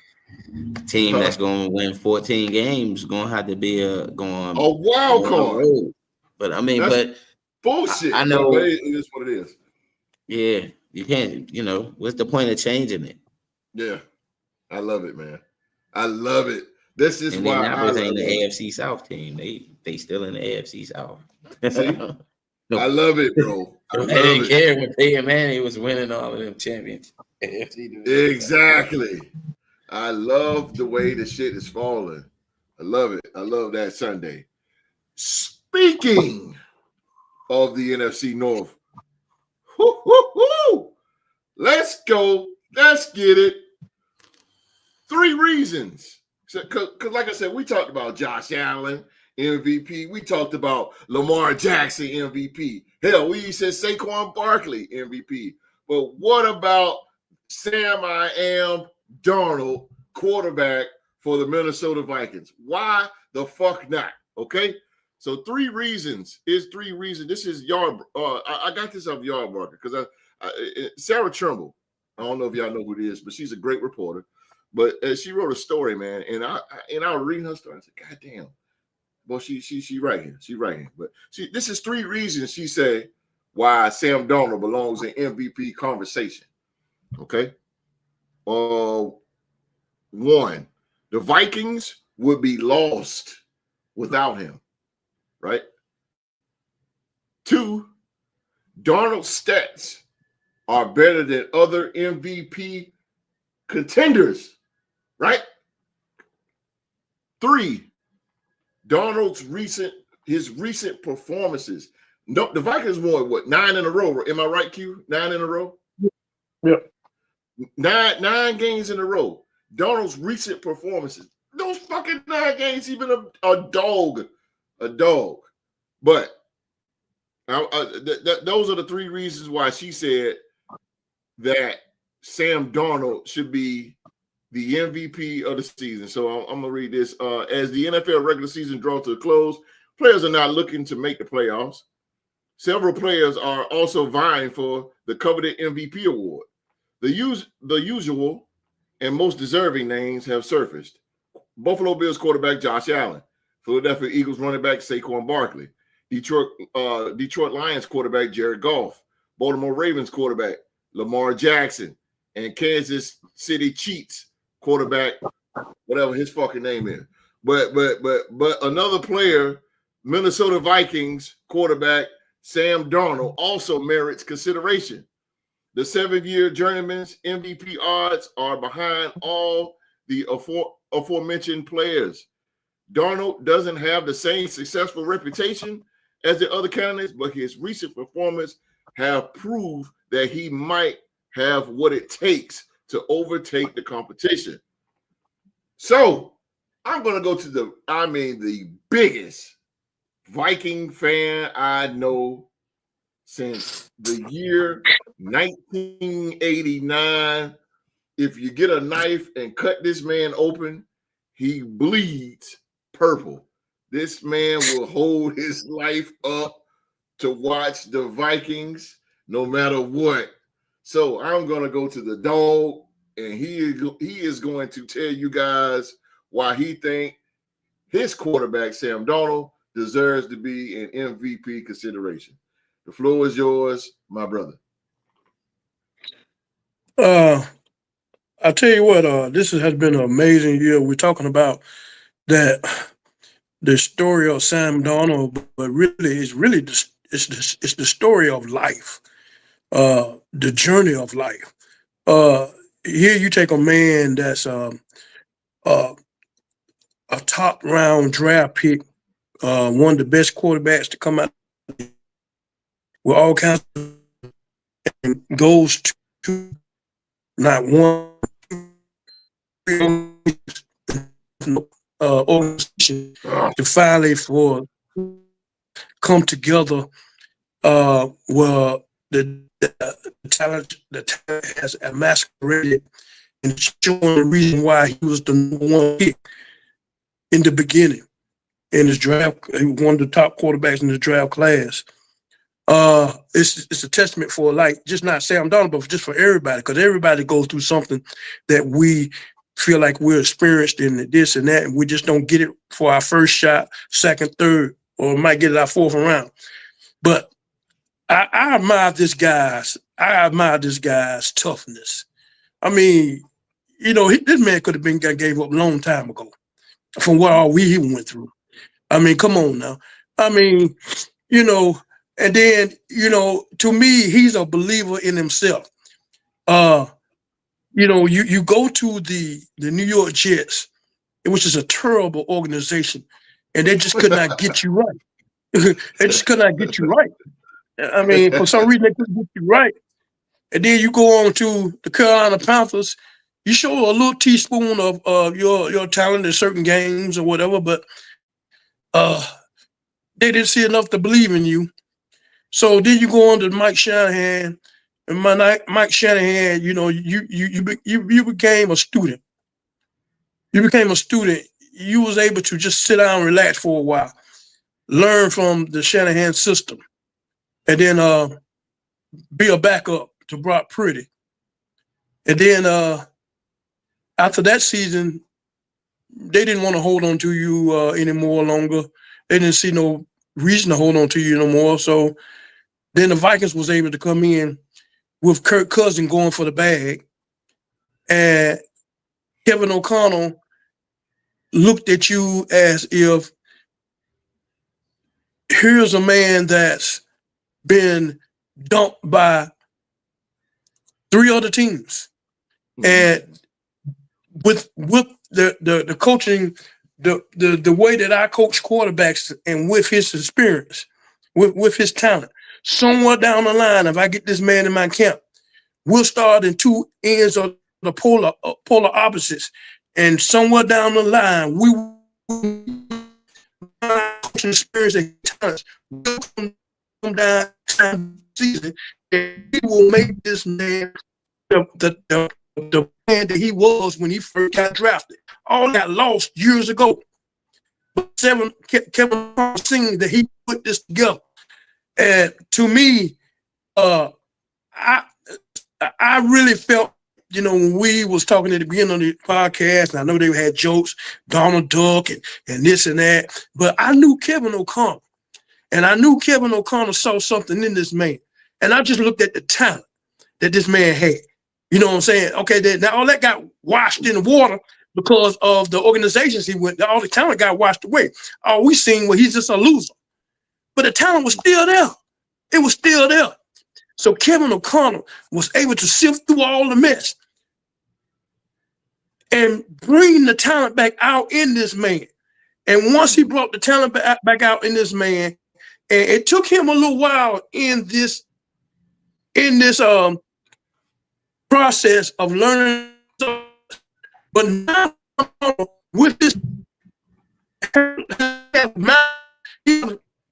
Team that's going to win 14 games going to have to be a wild card. But I mean, that's bullshit. I know but it is what it is. Yeah, you can't. You know, what's the point of changing it? Yeah, I love it, man. I love it. This is why I ain't the AFC South team. They still in the AFC South. No. I love it, bro. I didn't care when Peyton Manning was winning all of them championships. Exactly. I love the way the shit is falling. I love it. I love that Sunday. Speaking of the NFC North, let's go. Let's get it. 3 reasons. Because like I said, we talked about Josh Allen, MVP. We talked about Lamar Jackson, MVP. Hell, we said Saquon Barkley, MVP. But what about Sam Darnold, quarterback for the Minnesota Vikings? Why the fuck not? Okay? So 3 reasons. Is 3 reasons. This is Yard. I got this off Yardbarker because Sarah Trimble. I don't know if y'all know who it is, but she's a great reporter. But she wrote a story, man, and I was reading her story. I said, "God damn!" Well, she right here. She right here. But this is 3 reasons she said why Sam Darnold belongs in MVP conversation. Okay. 1, the Vikings would be lost without him. Right. 2, Darnold's stats are better than other MVP contenders. Right? 3, Darnold's recent performances. No, the Vikings won 9 in a row. Am I right, Q? 9 in a row? Yep. 9 games in a row. Darnold's recent performances. Those fucking 9 games, he's been a dog. A dog. But those are the 3 reasons why she said that Sam Darnold should be the MVP of the season. So I'm going to read this. As the NFL regular season draws to a close, players are not looking to make the playoffs. Several players are also vying for the coveted MVP award. The usual and most deserving names have surfaced. Buffalo Bills quarterback Josh Allen, Philadelphia Eagles running back Saquon Barkley, Detroit Lions quarterback Jared Goff, Baltimore Ravens quarterback Lamar Jackson, and Kansas City Chiefs quarterback, whatever his fucking name is. But another player, Minnesota Vikings quarterback Sam Darnold, also merits consideration. The 7-year journeyman's MVP odds are behind all the aforementioned players. Darnold doesn't have the same successful reputation as the other candidates, but his recent performance have proved that he might have what it takes to overtake the competition. So I'm going to go to the biggest Viking fan I know since the year 1989. If you get a knife and cut this man open, he bleeds purple. This man will hold his life up to watch the Vikings no matter what. So I'm going to go to the dog, and he is going to tell you guys why he think his quarterback, Sam Darnold, deserves to be an MVP consideration. The floor is yours, my brother. I'll tell you what, this has been an amazing year. We're talking about that the story of Sam Darnold, but really it's the story of life, the journey of life. Here you take a man that's a top round draft pick, one of the best quarterbacks to come out with all kinds of, and goes to not one organization to finally come together where the talent has masqueraded and showing the reason why he was the number one pick in the beginning in his draft. He was one of the top quarterbacks in the draft class. It's a testament for, like, just not Sam Darnold, but just for everybody, because everybody goes through something that we feel like we're experienced in this and that, and we just don't get it for our first shot, second, third, or might get it our fourth round. But I admire this guy's toughness. I mean, this man could have been gave up a long time ago from what all he went through. I mean, come on now. I mean, and then, to me, he's a believer in himself. You go to the New York Jets, which is a terrible organization, and they just could not get you right. They just could not get you right. I mean, for some reason, they couldn't get you right. And then you go on to the Carolina Panthers. You show a little teaspoon of your talent in certain games or whatever, but they didn't see enough to believe in you. So then you go on to Mike Shanahan, and Mike Shanahan, you became a student. You became a student. You was able to just sit down and relax for a while, learn from the Shanahan system, and then be a backup to Brock Purdy. And then after that season, they didn't want to hold on to you anymore longer. They didn't see no reason to hold on to you no more. So then the Vikings was able to come in with Kirk Cousins going for the bag. And Kevin O'Connell looked at you as if here's a man that's been dumped by 3 other teams. Mm-hmm. And with the coaching, the way that I coach quarterbacks and with his experience, with his talent, somewhere down the line, if I get this man in my camp, we'll start in 2 ends of the polar opposites. And somewhere down the line, we will coaching experience and talents will come down time season, and we will make this man the man that he was when he first got drafted. All that lost years ago. But Kevin seen that he put this together. And to me, I really felt, when we was talking at the beginning of the podcast, and I know they had jokes, Donald Duck and this and that, but I knew Kevin O'Connell. And I knew Kevin O'Connell saw something in this man. and I just looked at the talent that this man had. You know what I'm saying? Okay, now all that got washed in the water because of the organizations he went. All the talent got washed away. All we seen was he's just a loser. But the talent was still there. It was still there. So Kevin O'Connell was able to sift through all the mess and bring the talent back out in this man. And once he brought the talent back out in this man, and it took him a little while in this process of learning, but now with this, he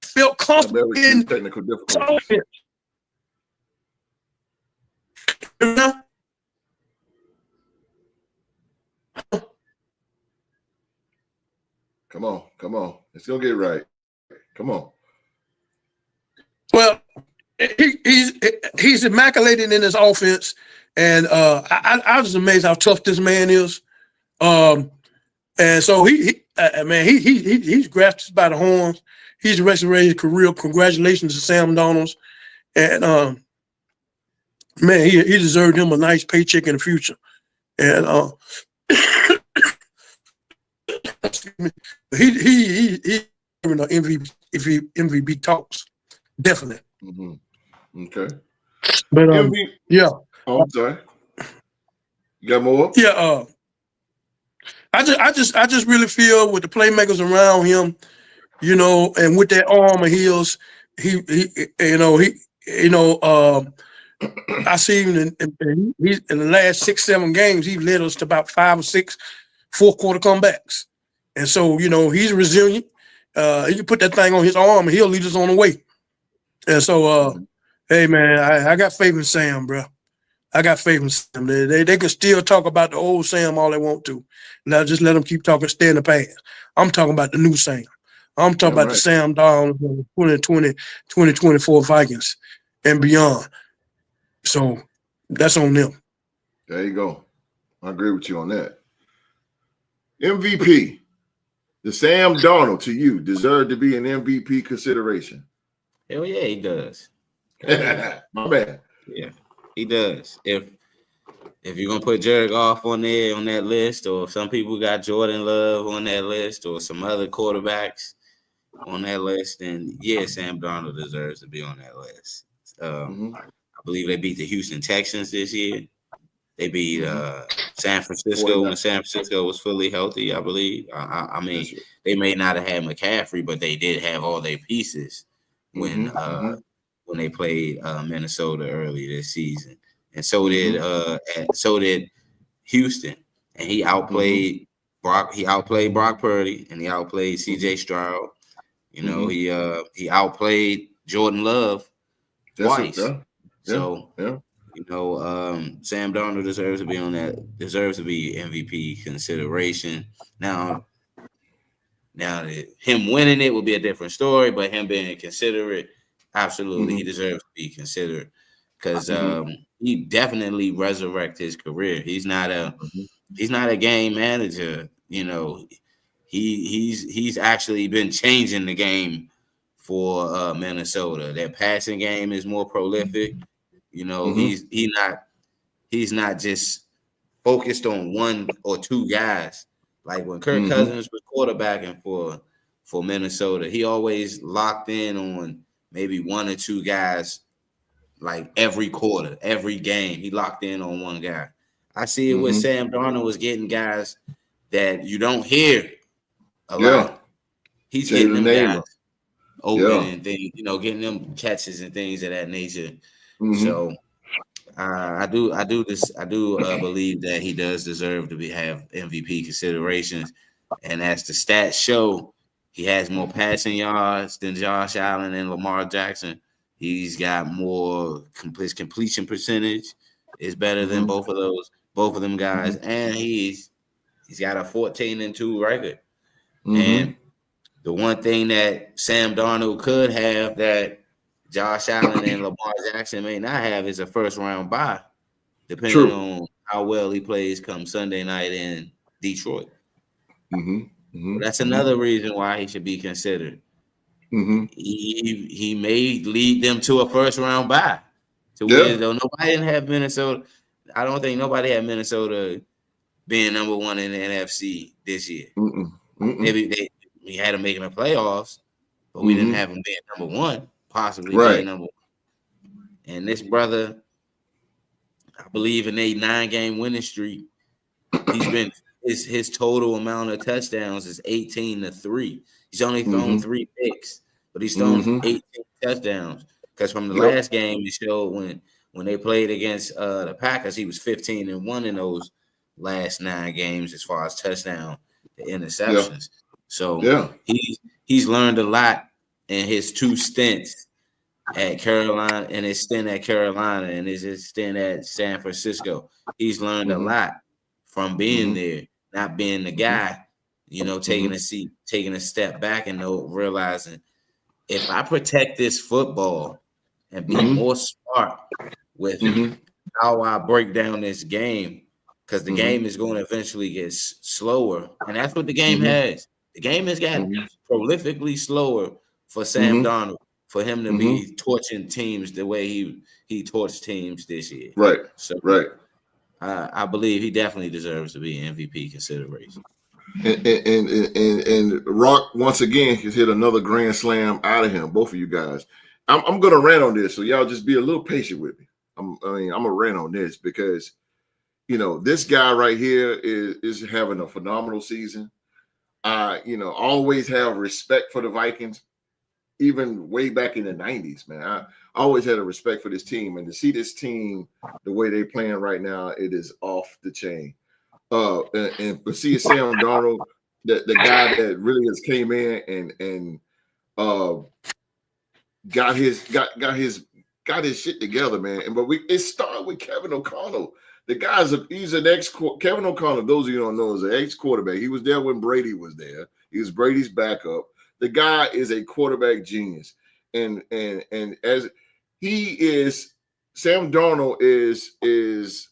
felt comfortable in technical difficulties. Come on. It's gonna get right. Come on. Well, he's immaculated in his offense, and I was amazed how tough this man is. And so he's grasped us by the horns. He's resurrected his career. Congratulations to Sam Darnold. And man, he deserved him a nice paycheck in the future. And he in the MVP talks, definitely. Mm-hmm. Okay. But yeah. Oh, I'm sorry. You got more? Yeah. I just really feel with the playmakers around him, you know, and with that arm of his, I see him in the last 6-7 games, he led us to about 5 or 6 fourth-quarter comebacks. And so, you know, he's resilient. He can put that thing on his arm and he'll lead us on the way. And so, hey, man, I got faith in Sam, bro. I got faith in Sam. They can still talk about the old Sam all they want to. Now just let them keep talking, stay in the past. I'm talking about the new Sam. I'm talking about the Sam Darnold 2024 Vikings and beyond. So that's on them. There you go. I agree with you on that. MVP. Does Sam Darnold, to you, deserve to be an MVP consideration? Hell yeah, he does. My bad. Yeah, he does. If you're gonna put Jared Goff on there on that list, or some people got Jordan Love on that list, or some other quarterbacks on that list, then yeah, Sam Darnold deserves to be on that list. I believe they beat the Houston Texans this year. They beat San Francisco when San Francisco was fully healthy, I believe. I mean, they may not have had McCaffrey, but they did have all their pieces when they played Minnesota early this season. And so did Houston. And he outplayed Brock. He outplayed Brock Purdy, and he outplayed C.J. Stroud. You know, he outplayed Jordan Love twice. So. You know, Sam Darnold deserves to be on that. Deserves to be MVP consideration. Now him winning it would be a different story, but him being considerate, absolutely, he deserves to be considered because he definitely resurrected his career. He's not a game manager. You know, he's actually been changing the game for Minnesota. Their passing game is more prolific. You know, he's not just focused on one or two guys. Like when Kirk Cousins was quarterbacking for Minnesota, he always locked in on maybe one or two guys. Like every quarter, every game, he locked in on one guy. I see it with Sam Darnold was getting guys that you don't hear a lot. He's getting them guys open and things, you know, getting them catches and things of that nature. So I do believe that he does deserve to have MVP considerations, and as the stats show, he has more passing yards than Josh Allen and Lamar Jackson. He's got more completion percentage is better than both of them guys, and he's got a 14-2 record. And the one thing that Sam Darnold could have that Josh Allen and Lamar Jackson may not have is a first-round bye, depending on how well he plays come Sunday night in Detroit. That's another reason why he should be considered. He may lead them to a first-round bye. to win. Though nobody didn't have Minnesota. I don't think nobody had Minnesota being number one in the NFC this year. Maybe we had them making the playoffs, but we didn't have them being number one, possibly being number one. And this brother, I believe in a 9-game winning streak, he's been his total amount of touchdowns is 18-3. He's only thrown 3 picks, but he's thrown 18 touchdowns. Because from the last game, it showed when they played against the Packers, he was 15-1 in those last 9 games as far as touchdown to interceptions. So he's learned a lot in his 2 stints at Carolina and his stint at Carolina and his stint at San Francisco. He's learned a lot from being there, not being the guy, taking a step back and realizing if I protect this football and be more smart with how I break down this game, because the game is going to eventually get slower. And that's what the game has. The game has gotten prolifically slower for Sam Darnold, for him to be torching teams the way he torched teams this year. Right. So I believe he definitely deserves to be an MVP consideration. And Rock once again has hit another grand slam out of him. Both of you guys. I'm gonna rant on this, so y'all just be a little patient with me. I'm gonna rant on this because this guy right here is having a phenomenal season. Always have respect for the Vikings, even way back in the 90s, man. I always had a respect for this team, and to see this team the way they're playing right now, it is off the chain. And to see Sam Darnold, the guy that really has came in and got his shit together, man. But it started with Kevin O'Connell. The he's an Kevin O'Connell. Those of you who don't know, is an ex-quarterback. He was there when Brady was there. He was Brady's backup. The guy is a quarterback genius, and as he is, Sam Darnold is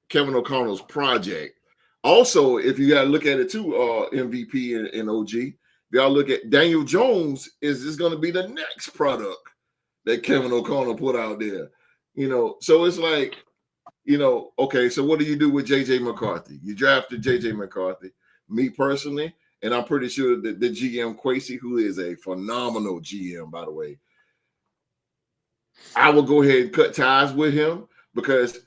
Kevin O'Connell's project. Also, if you got to look at it too, MVP and OG, y'all look at Daniel Jones is going to be the next product that Kevin O'Connell put out there. So it's like, okay, so what do you do with J.J. McCarthy? You drafted J.J. McCarthy. Me personally, and I'm pretty sure that the GM Quasey, who is a phenomenal GM, by the way, I will go ahead and cut ties with him because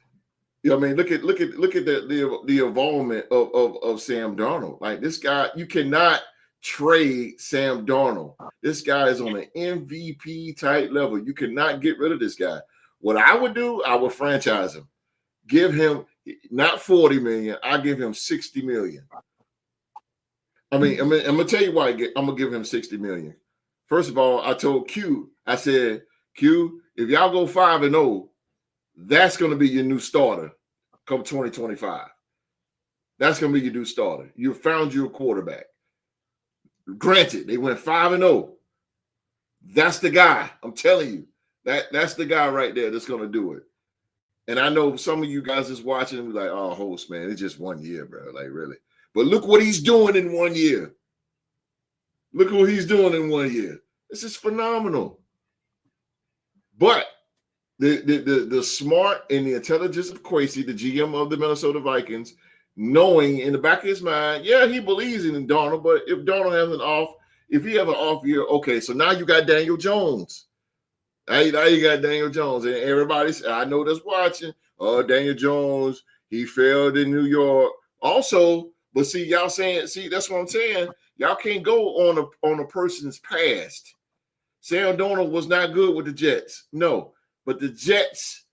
look at the involvement of Sam Darnold. Like, this guy, you cannot trade Sam Darnold. This guy is on an MVP type level. You cannot get rid of this guy. What I would do, I would franchise him. Give him not 40 million, I give him 60 million. I'm gonna tell you why I'm gonna give him 60 million. First of all, I told Q, I said, Q, if y'all go 5-0, that's gonna be your new starter come 2025. That's gonna be your new starter. You found your quarterback. Granted, they went 5-0. That's the guy. I'm telling you, that's the guy right there that's gonna do it. And I know some of you guys is watching and be like, oh, host, man, it's just 1 year, bro. Like, really. But look what he's doing in 1 year. Look what he's doing in 1 year. This is phenomenal. But the smart and the intelligence of Quasey, the GM of the Minnesota Vikings, knowing in the back of his mind, yeah, he believes in Darnold, but if Darnold has if he have an off year, okay, so now you got Daniel Jones. Now you got Daniel Jones, and everybody's, I know that's watching. Oh, Daniel Jones, he failed in New York. Also, but see, y'all saying, that's what I'm saying. Y'all can't go on a person's past. Sam Darnold was not good with the Jets. No, but the Jets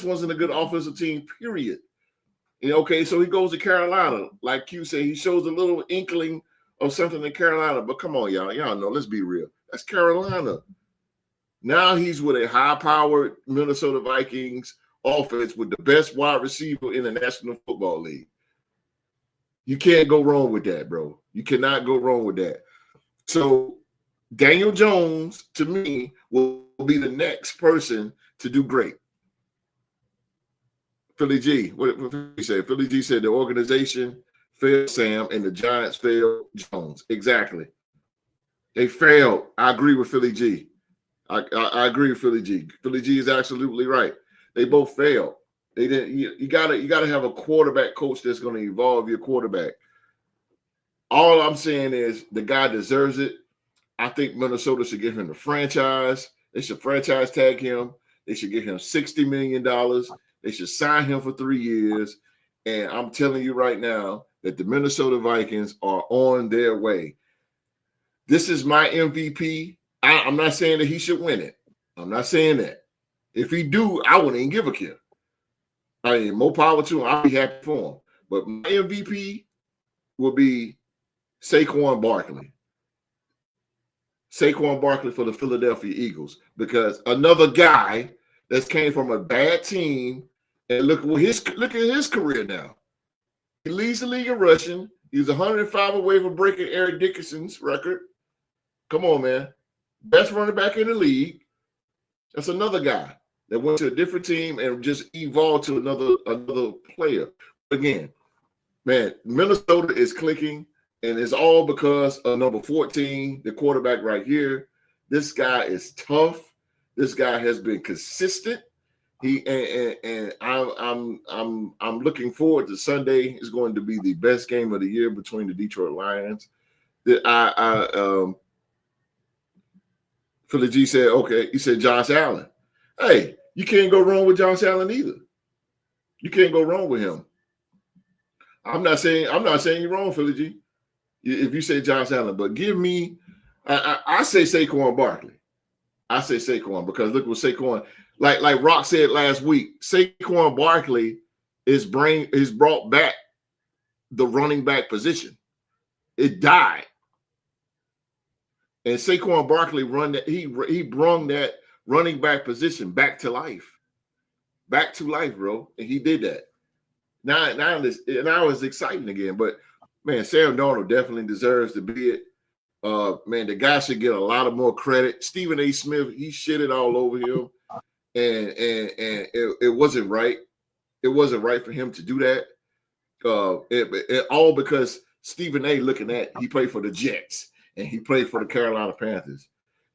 wasn't a good offensive team, period. Okay, so he goes to Carolina. Like Q said, he shows a little inkling of something in Carolina. But come on, y'all know, let's be real. That's Carolina. Now he's with a high-powered Minnesota Vikings offense with the best wide receiver in the National Football League. You can't go wrong with that, bro. You cannot go wrong with that. So Daniel Jones, to me, will be the next person to do great. Philly G, what did he say? Philly G said the organization failed Sam and the Giants failed Jones. Exactly. They failed. I agree with Philly G. I agree with Philly G. Philly G is absolutely right. They both failed. They didn't. You gotta have a quarterback coach that's going to evolve your quarterback. All I'm saying is the guy deserves it. I think Minnesota should give him the franchise. They should franchise tag him. They should give him $60 million. They should sign him for 3 years. And I'm telling you right now that the Minnesota Vikings are on their way. This is my MVP. I'm not saying that he should win it. I'm not saying that. If he do, I wouldn't even give a care. I mean, more power to him. I'll be happy for him. But my MVP will be Saquon Barkley. Saquon Barkley for the Philadelphia Eagles, because another guy that came from a bad team, and look at his career now. He leads the league in rushing. He's 105 away from breaking Eric Dickerson's record. Come on, man. Best running back in the league. That's another guy that went to a different team and just evolved to another player. Again, man, Minnesota is clicking, and it's all because of number 14, the quarterback right here. This guy is tough. This guy has been consistent. I'm looking forward to Sunday. It's going to be the best game of the year between the Detroit Lions. Philly G said, okay, he said Josh Allen. Hey, you can't go wrong with Josh Allen either. You can't go wrong with him. I'm not saying you're wrong, Philly G. If you say Josh Allen, but give me, I say Saquon Barkley. I say Saquon because look what Saquon, like Rock said last week, Saquon Barkley is brought back the running back position. It died. And Saquon Barkley he brung that running back position back to life. Back to life, bro. And he did that. Now it's exciting again. But man, Sam Darnold definitely deserves to be it. Man, the guy should get a lot of more credit. Stephen A. Smith, he shitted all over him. And it wasn't right. It wasn't right for him to do that. All because Stephen A. looking at, he played for the Jets and he played for the Carolina Panthers.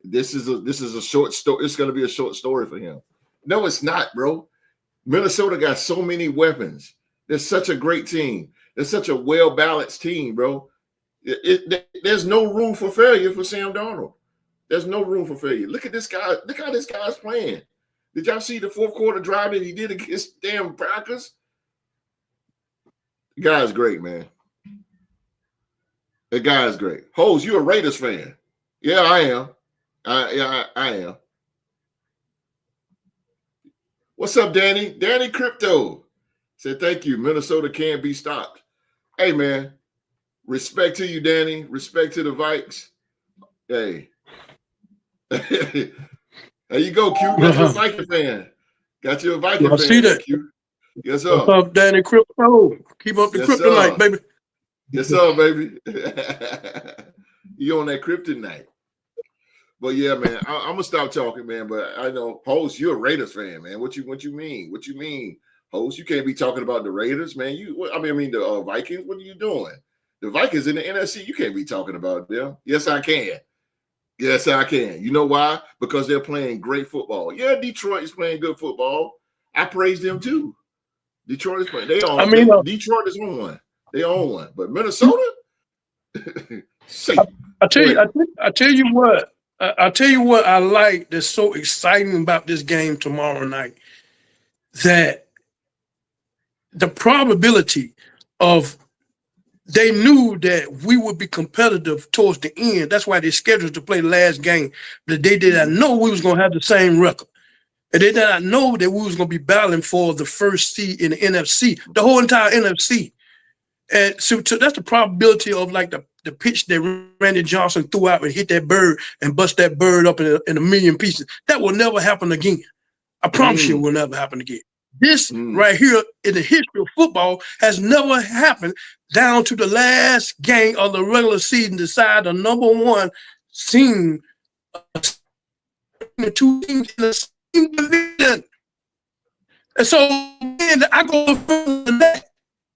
This is a short story. It's going to be a short story for him. No, it's not, bro. Minnesota got so many weapons. They're such a great team. They're such a well-balanced team, bro. There's no room for failure for Sam Darnold. There's no room for failure. Look at this guy. Look how this guy's playing. Did y'all see the fourth quarter drive that he did against damn Broncos? The guy's great, man. The guy's great. Hose, you a Raiders fan? Yeah, I am. I am. What's up, Danny? Danny Crypto said, thank you. Minnesota can't be stopped. Hey, man. Respect to you, Danny. Respect to the Vikes. Hey. There you go, Q. Got you a Viking fan. Got you a Viking fan. I see that. Q. Yes, sir. What's up, Danny Crypto? Keep up the kryptonite, baby. Yes, sir, baby. You on that kryptonite. But yeah, man, I'm gonna stop talking, man. But I know, host, you're a Raiders fan, man. What you mean? What you mean, host? You can't be talking about the Raiders, man. I mean the Vikings. What are you doing? The Vikings in the NFC. You can't be talking about them. Yes, I can. Yes, I can. You know why? Because they're playing great football. Yeah, Detroit is playing good football. I praise them too. Detroit is playing. Detroit is on one. They own one. But Minnesota, I tell you what I like that's so exciting about this game tomorrow night, that the probability of they knew that we would be competitive towards the end. That's why they scheduled to play the last game. But they did not know we was going to have the same record. And they did not know that we was going to be battling for the first seed in the NFC, the whole entire NFC. And so that's the probability of like the pitch that Randy Johnson threw out and hit that bird and bust that bird up in a million pieces. That will never happen again. I promise you it will never happen again. This right here in the history of football has never happened down to the last game of the regular season to decide the number one team, the two teams in the same division. And so man, I go further than that.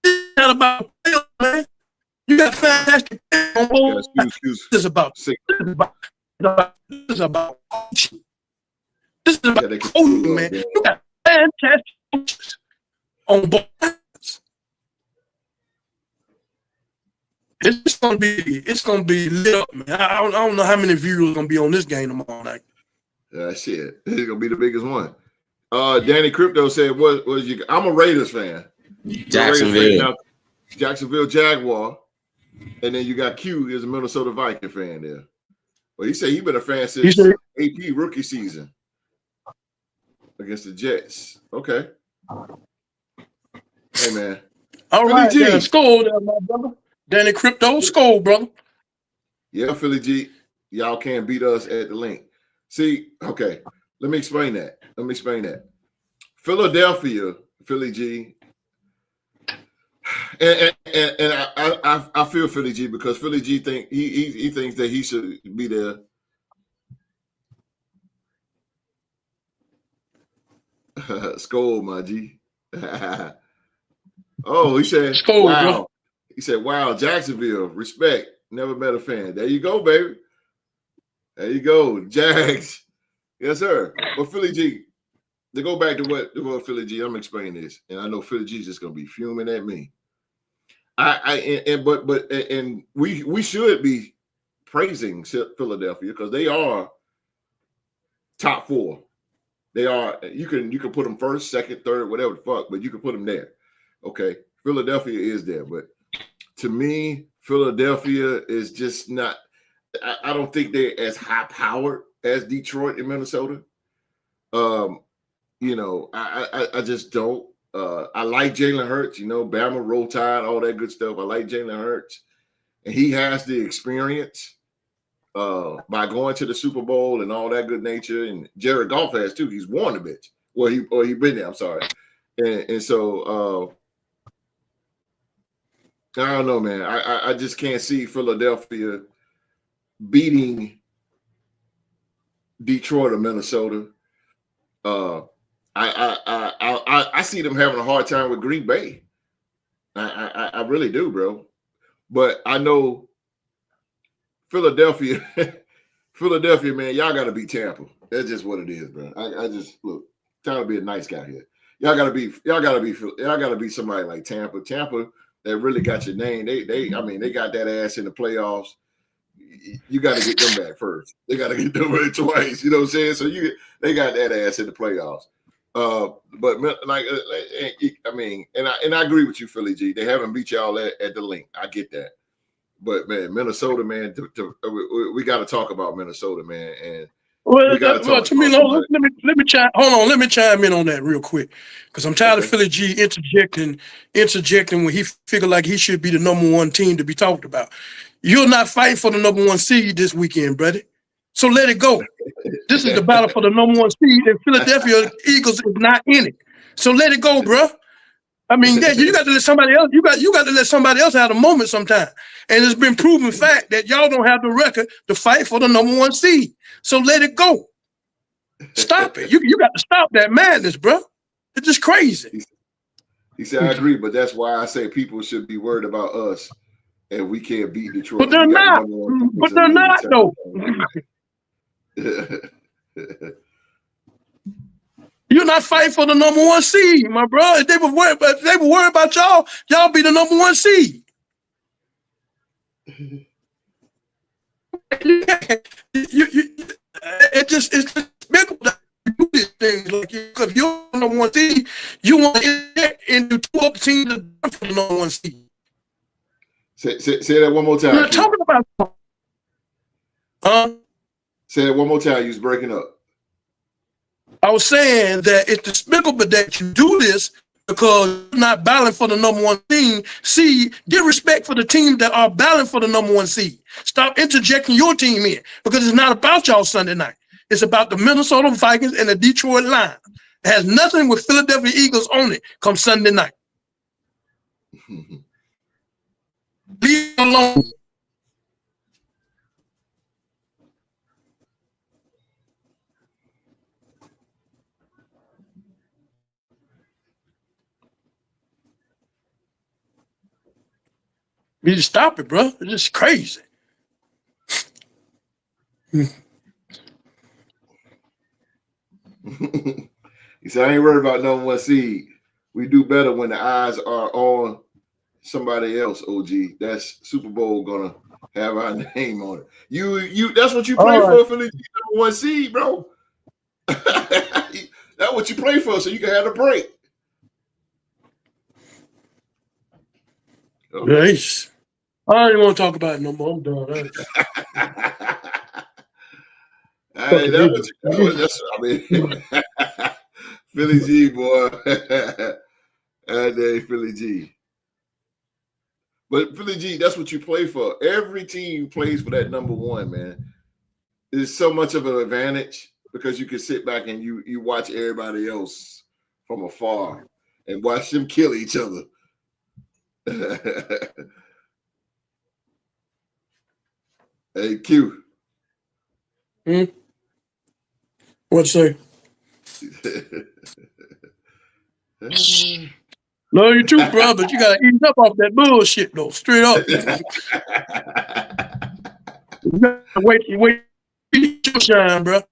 It's not about playoff, man. You got fantastic on both. This is about coaching. This is about coaching, man. You got fantastic coaches on both sides. It's gonna be lit up, man. I don't know how many viewers are gonna be on this game tomorrow night. Shit, it's gonna be the biggest one. Danny Crypto said, "What was you?" I'm a Raiders fan. Jacksonville. Jacksonville Jaguar, and then you got Q is a Minnesota Viking fan there. Well, he said he been a fan since AP rookie season against the Jets. Okay. Hey man. All right, Philly G. Skull there, my brother. Danny Crypto, skull, brother. Yeah, Philly G. Y'all can't beat us at the link. See, okay. Let me explain that. Philadelphia, Philly G. And I feel Philly G because Philly G he thinks that he should be there. Skull, my G. Oh, he said, skull, wow. Bro. He said, wow, Jacksonville, respect. Never met a fan. There you go, baby. There you go. Jags. Yes, sir. But Philly G, to go back to what Philly G, I'm explaining this, and I know Philly G is just gonna be fuming at me. And we should be praising Philadelphia because they are top four. They are. You can put them first, second, third, whatever the fuck, but you can put them there. Okay, Philadelphia is there, but to me, Philadelphia is just not. I don't think they're as high powered as Detroit and Minnesota. I just don't. I like Jalen Hurts, Bama, Roll Tide, all that good stuff. I like Jalen Hurts, and he has the experience by going to the Super Bowl and all that good nature. And Jared Goff has too. He's won a bitch. Well, he been there. I'm sorry, and so I don't know, man. I just can't see Philadelphia beating Detroit or Minnesota. I see them having a hard time with Green Bay. I really do, bro. But I know Philadelphia, man, y'all got to beat Tampa. That's just what it is, bro. I just look trying to be a nice guy here. Y'all got to be somebody like Tampa. Tampa that really got your name. They got that ass in the playoffs. You got to get them back first. They got to get them back twice. You know what I'm saying? So they got that ass in the playoffs. But and I agree with you, Philly G. They haven't beat y'all at the link. I get that. But man, Minnesota, man, we got to talk about Minnesota, man. And we got to talk. Let me chime in on that real quick because I'm tired of Philly G interjecting when he figure like he should be the number one team to be talked about. You're not fighting for the number one seed this weekend, brother. So let it go. This is the battle for the number one seed, and Philadelphia Eagles is not in it. So let it go, bro. I mean, yeah, you got to let somebody else. You got to let somebody else have a moment sometime. And it's been proven fact that y'all don't have the record to fight for the number one seed. So let it go. Stop it. You got to stop that madness, bro. It's just crazy. He said, I agree, but that's why I say people should be worried about us, and we can't beat Detroit. But they're not. But they're not, though. You're not fighting for the number one seed, my bro. If they were worried about y'all, y'all be the number one seed. It's just mental that you do these things like because you're the number one seed, you want to get into two other teams for the number one seed. Say that one more time. You're talking about say that one more time. You was breaking up. I was saying that it's despicable that you do this because you're not battling for the number one seed. Get respect for the teams that are battling for the number one seed. Stop interjecting your team in because it's not about y'all Sunday night. It's about the Minnesota Vikings and the Detroit Lions. It has nothing with Philadelphia Eagles on it come Sunday night. Leave it alone. You just stop it, bro. It's just crazy. He said, I ain't worried about number one seed. We do better when the eyes are on somebody else, OG. That's Super Bowl gonna have our name on it. You that's what you play for, Philly G, number one seed, bro. That's what you play for, so you can have a break. Okay. I don't even want to talk about it no more. I'm done. Hey, that's I mean, Philly G, boy. That day, Philly G. But Philly G, that's what you play for. Every team plays for that number one, man. It's so much of an advantage because you can sit back and you watch everybody else from afar and watch them kill each other. Hey, Q. What's say? Love you too, bro, but you gotta ease up off that bullshit though. Straight up. You gotta wait your shine, bro.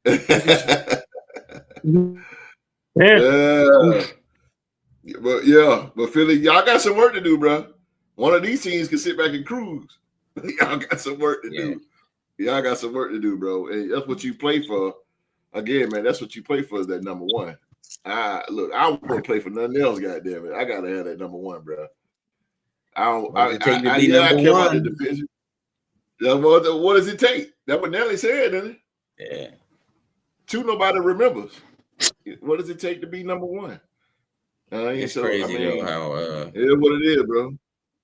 But Philly, y'all got some work to do, bro. One of these teams can sit back and cruise. Y'all got some work to do. Y'all got some work to do, bro. And that's what you play for. Again, man, that's what you play for is that number one. Look, I wouldn't play for nothing else, goddamn it. I gotta have that number one, bro. I care about the division. What does it take? That's what Nelly said, isn't it? Yeah. Two, nobody remembers. What does it take to be number one? It's crazy though how it is what it is, bro.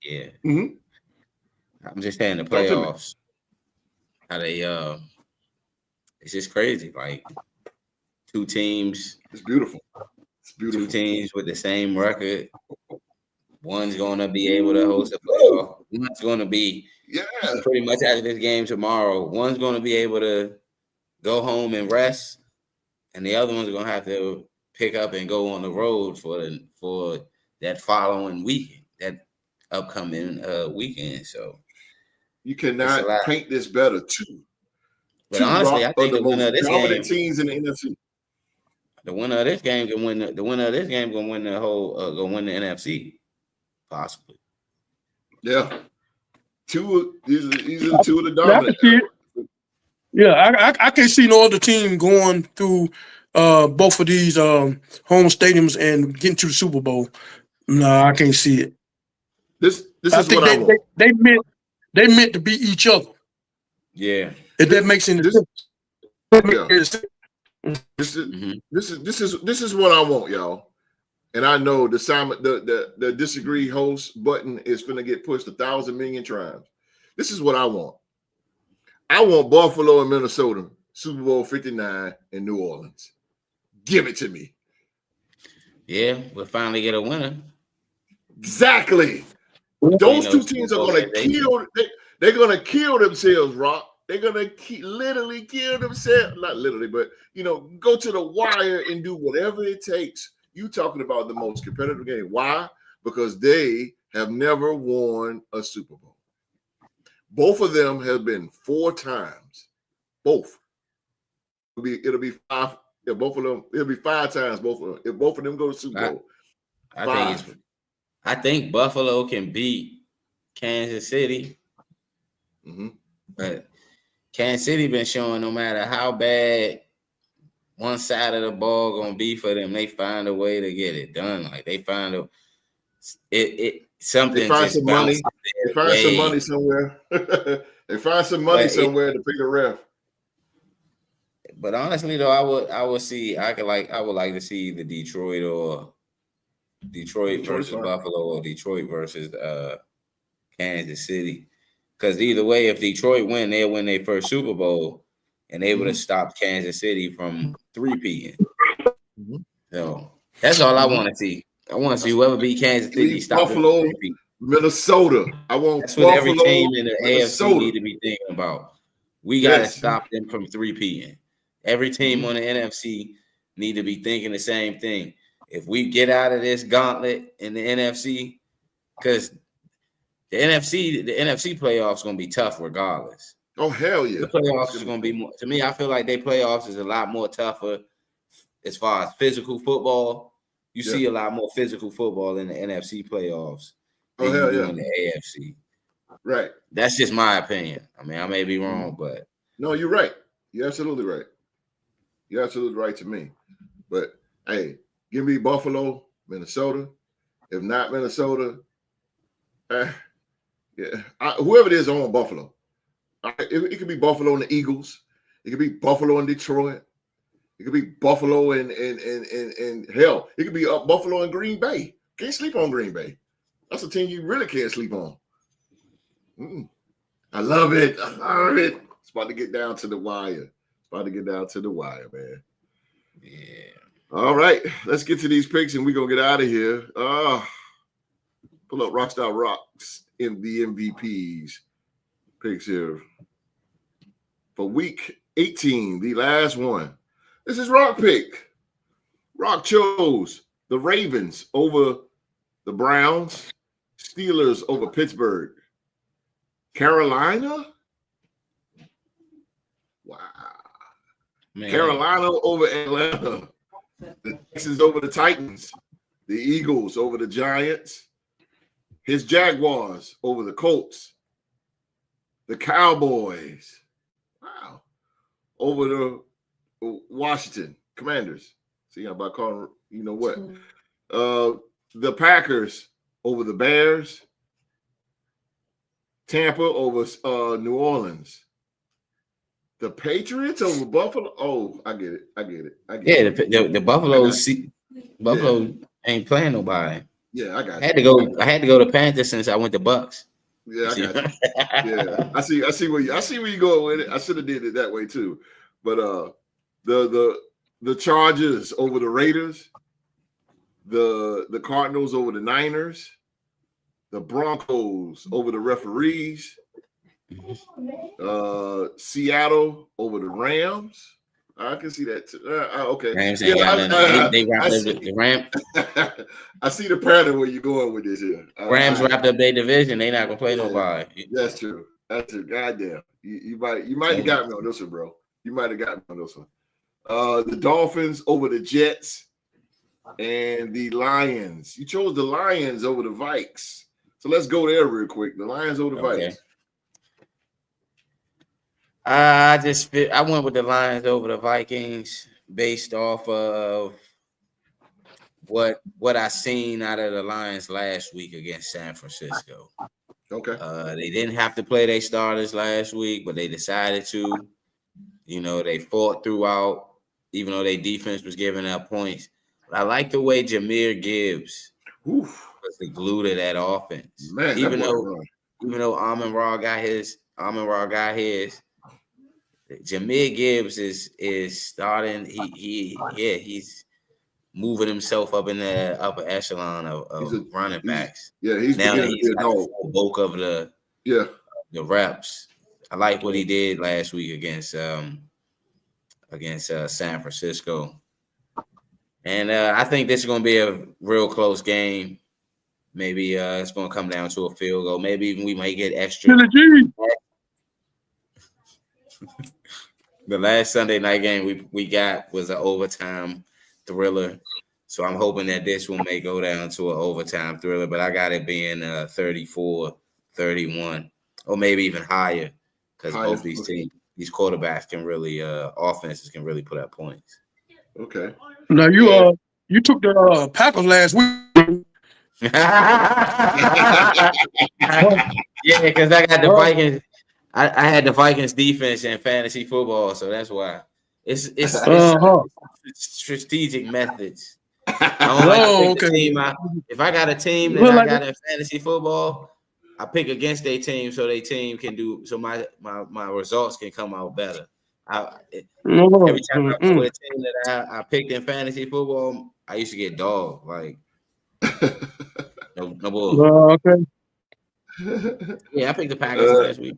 Yeah. Mm-hmm. I'm just saying the playoffs. How they it's just crazy. Like two teams. It's beautiful. It's beautiful. Two teams with the same record. One's gonna be able to host a playoff. One's gonna be pretty much after this game tomorrow. One's gonna be able to go home and rest, and the other one's gonna have to pick up and go on the road for that following weekend, that upcoming weekend. So you cannot paint this better, too. But honestly, I think the winner of this game, teams in the NFC. The winner of this game can win. The winner of this game gonna win the whole. Gonna win the NFC, possibly. Yeah, these are the two of the dominant. Yeah, I can't see no other team going through both of these home stadiums and getting to the Super Bowl. No, I can't see it. This is what I want. They meant to beat each other. Yeah. If that makes any sense. This is what I want, y'all. And I know the disagree host button is finna get pushed 1,000 million times. This is what I want. I want Buffalo and Minnesota, Super Bowl 59 in New Orleans. Give it to me. Yeah, we'll finally get a winner. Exactly. Those two teams are gonna kill. They're gonna kill themselves, Rock. They're gonna literally kill themselves. Not literally, but go to the wire and do whatever it takes. You talking about the most competitive game? Why? Because they have never won a Super Bowl. Both of them have been 4 times. Both. It'll be 5. Yeah, both of them. It'll be 5 times. Both of them. If both of them go to Super Bowl, I think Buffalo can beat Kansas City, but Kansas City been showing no matter how bad one side of the ball gonna be for them, they find a way to get it done. Like they find something. They find some money. They find some money somewhere. They find some money somewhere to pick a ref. But honestly, though, I would like to see the Detroit versus Buffalo or Detroit versus Kansas City. Because either way, if Detroit win, they'll win their first Super Bowl, and they would have stopped Kansas City from 3-peating. So that's all I want to see. I want to see whoever beat Kansas City stop Buffalo, Minnesota. I want that's what every team in the AFC need to be thinking about. We got to stop them from 3-peating. Every team on the NFC need to be thinking the same thing. If we get out of this gauntlet in the NFC, because the NFC playoffs going to be tough regardless. Oh, hell yeah. The playoffs is going to be more. To me, I feel like their playoffs is a lot more tougher as far as physical football, you see a lot more physical football in the NFC playoffs than you do in the AFC. Right. That's just my opinion. I mean, I may be wrong, but no, you're right. You're absolutely right. You're absolutely right to me. But hey, give me Buffalo, Minnesota. If not Minnesota, whoever it is on Buffalo. It could be Buffalo and the Eagles. It could be Buffalo and Detroit. It could be Buffalo and hell, it could be Buffalo and Green Bay. Can't sleep on Green Bay. That's a team you really can't sleep on. I love it. I love it. It's about to get down to the wire. Man. Yeah. All right. Let's get to these picks and we're going to get out of here. Pull up Rockstar Rocks in the MVPs picks here for week 18, the last one. This is Rock pick. Rock chose the Ravens over the Browns, Steelers over Pittsburgh, Carolina. Wow. Man. Carolina over Atlanta, the Texans over the Titans, the Eagles over the Giants, his Jaguars over the Colts, the Cowboys, wow, over the Washington Commanders. See, I'm about calling, you know what? The Packers over the Bears, Tampa over New Orleans, the Patriots over Buffalo. Oh, I get it. The Buffalo ain't playing nobody. Yeah, I got it. I had to go to Panthers since I went to Bucks. Yeah, I got you. Yeah, I see where you're going with it. I should have did it that way too. But the Chargers over the Raiders, the Cardinals over the Niners, the Broncos over the referees, Seattle over the Rams. I can see that too. Okay. Rams ain't got they wrapped up the Rams. I see the pattern where you're going with this here. Rams wrapped up their division. They not gonna play nobody. That's true. Goddamn. You might have got me on this one, bro. You might have got me on this one. The Dolphins over the Jets and the Lions. You chose the Lions over the Vikes. So let's go there real quick. The Lions over the Vikes. I went with the Lions over the Vikings based off of what I seen out of the Lions last week against San Francisco. Okay. They didn't have to play their starters last week, but they decided to. You know, they fought throughout, even though their defense was giving up points. But I like the way Jahmyr Gibbs was the glue to that offense. Man, even though Amon-Ra got his, Jahmyr Gibbs is starting. He's moving himself up in the upper echelon of running backs. He's now that he's got the bulk of the reps. I like what he did last week against San Francisco, and I think this is going to be a real close game. Maybe it's going to come down to a field goal. Maybe even we might get extra. The last Sunday night game we got was an overtime thriller. So I'm hoping that this one may go down to an overtime thriller, but I got it being 34-31 or maybe even higher because both these teams, these quarterbacks can really, offenses can really put up points. Okay. Now you took the Packers last week. Yeah, because I got the Vikings. I had the Vikings defense in fantasy football, so that's why. It's strategic methods. If I got a team that I got in fantasy football, I pick against their team so their team can do so my results can come out better. Every time I put a team that I picked in fantasy football, I used to get dogged. Like no bull. Okay. Yeah, I picked the Packers last week.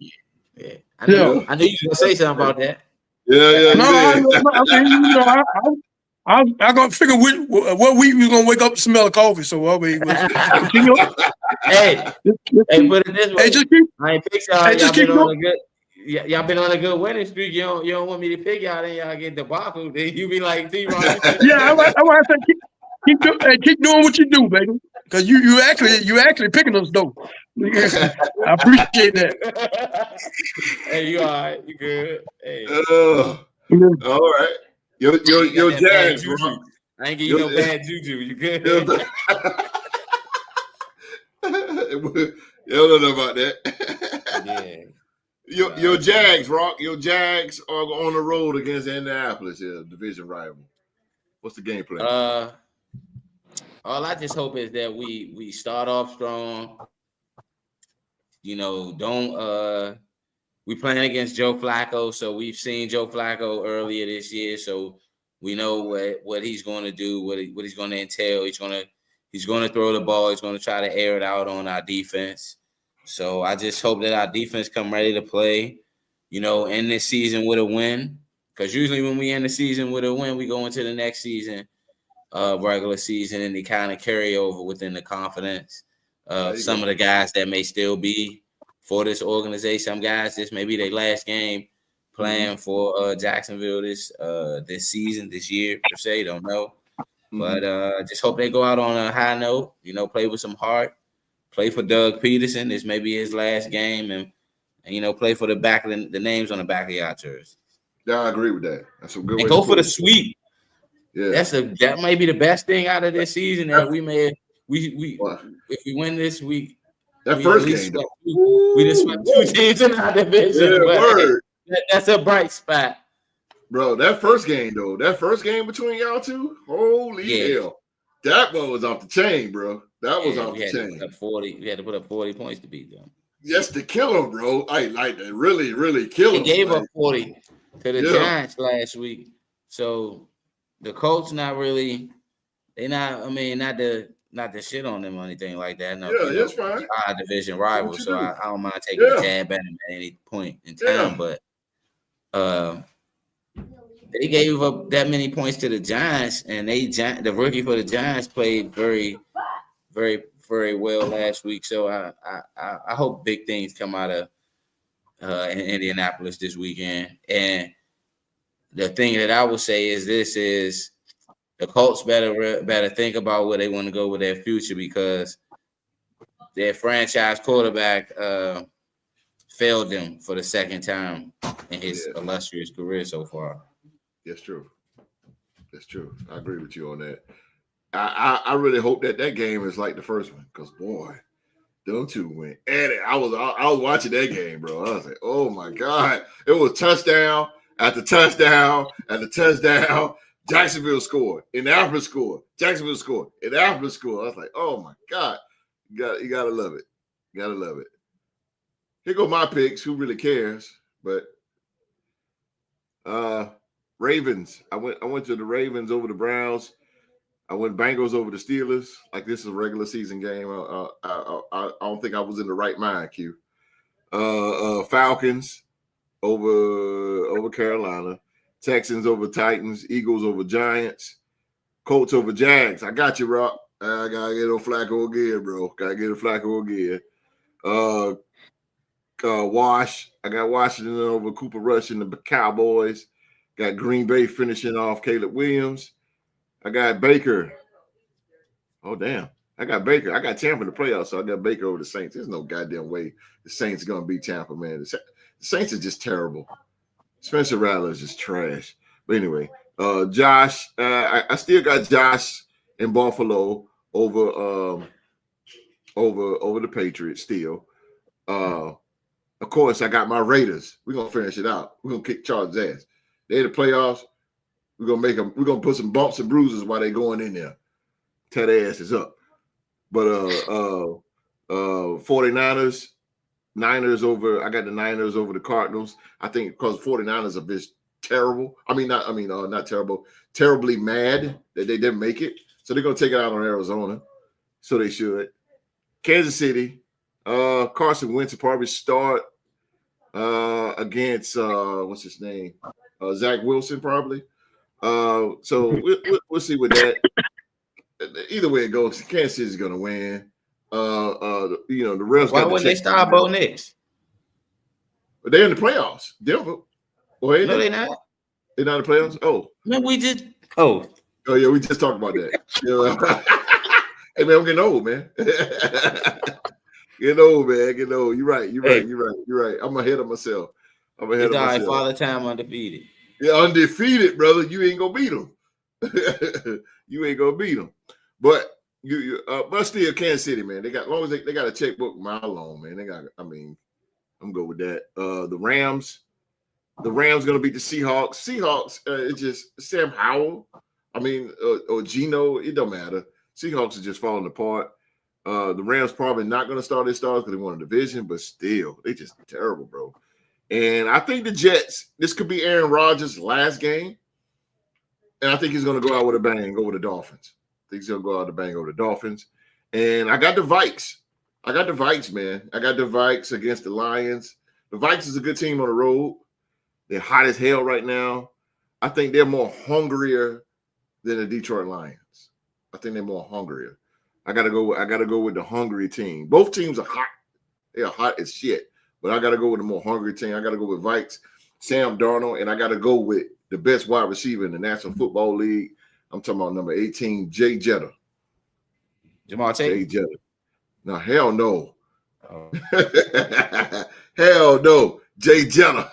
Yeah, I knew you were gonna say something about that. Yeah. I gonna figure what week we gonna wake up to smell of coffee. So I mean, hey, put it this way. I ain't picked y'all. Y'all been on a good. y'all been on a good winning streak. You don't want me to pick y'all, then y'all get debacle. Then you be like, T-Ron. Yeah, I want to say keep doing what you do, baby. Because you actually picking us though. I appreciate that. Hey, you all right? You good? Hey. All right. Your Jags, bro. I ain't give you no bad juju. You good? You don't know about that. Yeah. Your Jags, Rock. Your Jags are on the road against Indianapolis, division rival. What's the game plan? All I just hope is that we start off strong. You know, we playing against Joe Flacco, so we've seen Joe Flacco earlier this year, so we know what he's going to do, what he's going to entail. He's going to throw the ball. He's going to try to air it out on our defense. So I just hope that our defense come ready to play, end this season with a win. Because usually when we end the season with a win, we go into the next season, regular season, and they kind of carry over within the confidence of some of the guys that may still be for this organization. Some guys, this may be their last game playing for Jacksonville this season, this year, per se, don't know. But just hope they go out on a high note, play with some heart, play for Doug Peterson. This may be his last game, and play for the back of the names on the back of your jerseys. Yeah, I agree with that. That's a good way. And go for the sweep. Yeah, that might be the best thing out of this season that we if we win this week. That first game, we just swept 2 teams in our division. Yeah, that's a bright spot. Bro, that first game between y'all two, holy hell. That one was off the chain, bro. That was off the chain. We had to put up 40 points to beat them. Yes, to kill them, bro. I like that. Really, really kill them. They gave up 40 to the Giants last week. So the Colts not to shit on them or anything like that. No, it's fine. Our division rival, so I don't mind taking a jab at them at any point in time. But they gave up that many points to the Giants, and the rookie for the Giants played very, very, very well last week. So I hope big things come out of Indianapolis this weekend. And the thing that I would say is the Colts better think about where they want to go with their future, because their franchise quarterback failed them for the second time in his illustrious career so far. That's true. I agree with you on that. I really hope that game is like the first one, because boy, them two went at it. I was watching that game, bro. I was like, oh my God, it was touchdown after touchdown after touchdown. Jacksonville scored. Indianapolis scored. Jacksonville scored. Indianapolis scored. I was like, oh my God, you gotta love it. You gotta love it. Here go my picks. Who really cares? But Ravens. I went to the Ravens over the Browns. I went Bengals over the Steelers. Like, this is a regular season game. I don't think I was in the right mind, Q. Falcons over Carolina. Texans over Titans. Eagles over Giants. Colts over Jags. I got you, Rock. I gotta get on Flacco again, bro. Gotta get a Flacco again. Wash. I got Washington over Cooper Rush and the Cowboys. Got Green Bay finishing off Caleb Williams. I got Baker. Oh, damn. I got Baker. I got Tampa in the playoffs, so I got Baker over the Saints. There's no goddamn way the Saints are going to beat Tampa, man. The Saints are just terrible. Spencer Rattler is just trash. But anyway, Josh, I still got Josh in Buffalo over the Patriots still. Of course, I got my Raiders. We're going to finish it out. We're going to kick Charles' ass. They're the playoffs. We're gonna put some bumps and bruises while they're going in there. Tear their asses up. But 49ers, Niners over. I got the Niners over the Cardinals. I think because 49ers are just terrible. Not terrible. Terribly mad that they didn't make it. So they're gonna take it out on Arizona. So they should. Kansas City. Carson Wentz will probably start against what's his name? Zach Wilson probably. So we'll see with that. Either way it goes, Kansas City's gonna win. The refs. Why wouldn't they start Bo Nix? But they're in the playoffs. Denver. No, they're not. They're not in the playoffs? Oh. No, we just Oh yeah, we just talked about that. Hey man, I'm getting old, man. Getting old, man. Getting old. You're right. You're right. I'm ahead of myself. Father Time undefeated. Yeah, undefeated, brother. You ain't gonna beat them. You ain't gonna beat them. But but still, Kansas City, man. They got, as long as they got a checkbook mile long, man. They got. I mean, I'm good with that. The Rams gonna beat the Seahawks. Seahawks, it's just Sam Howell. I mean, or Geno. It don't matter. Seahawks are just falling apart. The Rams probably not gonna start their stars because they won a division, but still, they just terrible, bro. And I think the Jets. This could be Aaron Rodgers' last game, and I think he's gonna go out with a bang, go with the Dolphins. I think he's gonna go out with a bang over the Dolphins. And I got the Vikes. Man. I got the Vikes against the Lions. The Vikes is a good team on the road. They're hot as hell right now. I think they're more hungrier than the Detroit Lions. I think they're more hungrier. I gotta go with the hungry team. Both teams are hot. They are hot as shit. But I gotta go with the more hungry team. I gotta go with Vikes, Sam Darnold, and I gotta go with the best wide receiver in the National Football League. I'm talking about number 18, Jay Jetta. Jamal Chase? Jay Jetta. No, hell no. Oh. Hell no. Jay Jetta.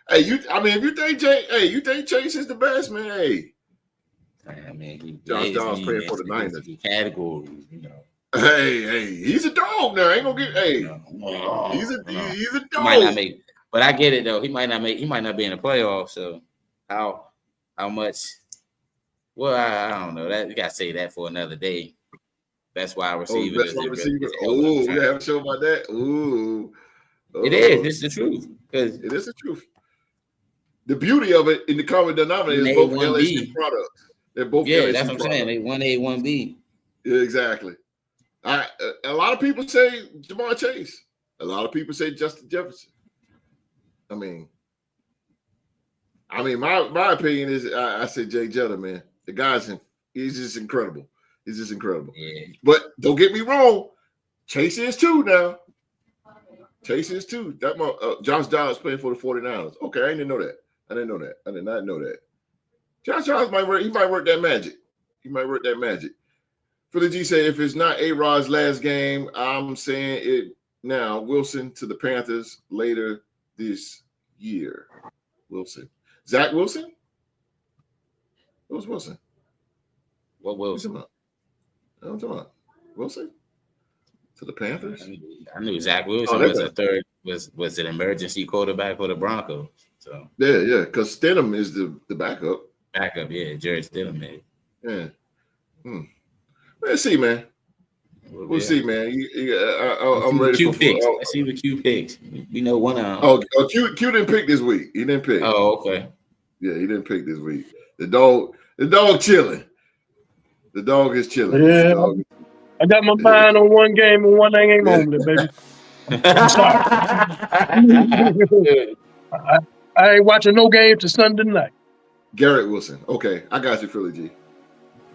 Hey, if you think Chase is the best, man, hey. I mean, Josh Downs playing for the Niners. Categories, you know. Hey, he's a dog now. Ain't gonna get. Hey, he's a dog. Might not make, but I get it though. He might not be in the playoffs. So how much? Well, I don't know. That you gotta say that for another day. Best wide receiver. Best wide receiver. Oh, we have a show about that. Ooh, it is. It's the truth. Because it is the truth. The beauty of it in the common denominator is both LSU products. They're both LSU that's what I'm saying. They 1A, 1B. Yeah, exactly. A lot of people say Jamar Chase. A lot of people say Justin Jefferson. I mean, my opinion is I say Jay Jetta, man. The guy's he's just incredible. He's just incredible. Yeah. But don't get me wrong, Chase is too now. Chase is too. That Josh Downs playing for the 49ers. Okay, I didn't know that. I did not know that. Josh Downs might work that magic. He might work that magic. Philly G said, if it's not A-Rod's last game, I'm saying it now. Wilson to the Panthers later this year. Wilson. Zach Wilson? Who's Wilson? What Wilson? I'm talking about Wilson? To the Panthers? I knew Zach Wilson was an emergency quarterback for the Broncos. So yeah, because Stidham is the backup. Jared Stidham, man. Yeah. Let's see, man. We'll see, man. I'm ready for picks. I see the Q picks. We know one of them. Q didn't pick this week. He didn't pick. Oh, okay. Yeah, he didn't pick this week. The dog chilling. The dog is chilling. Yeah. I got my mind on one game and one game only, baby. I'm sorry. I ain't watching no game till Sunday night. Garrett Wilson. Okay, I got you, Philly G.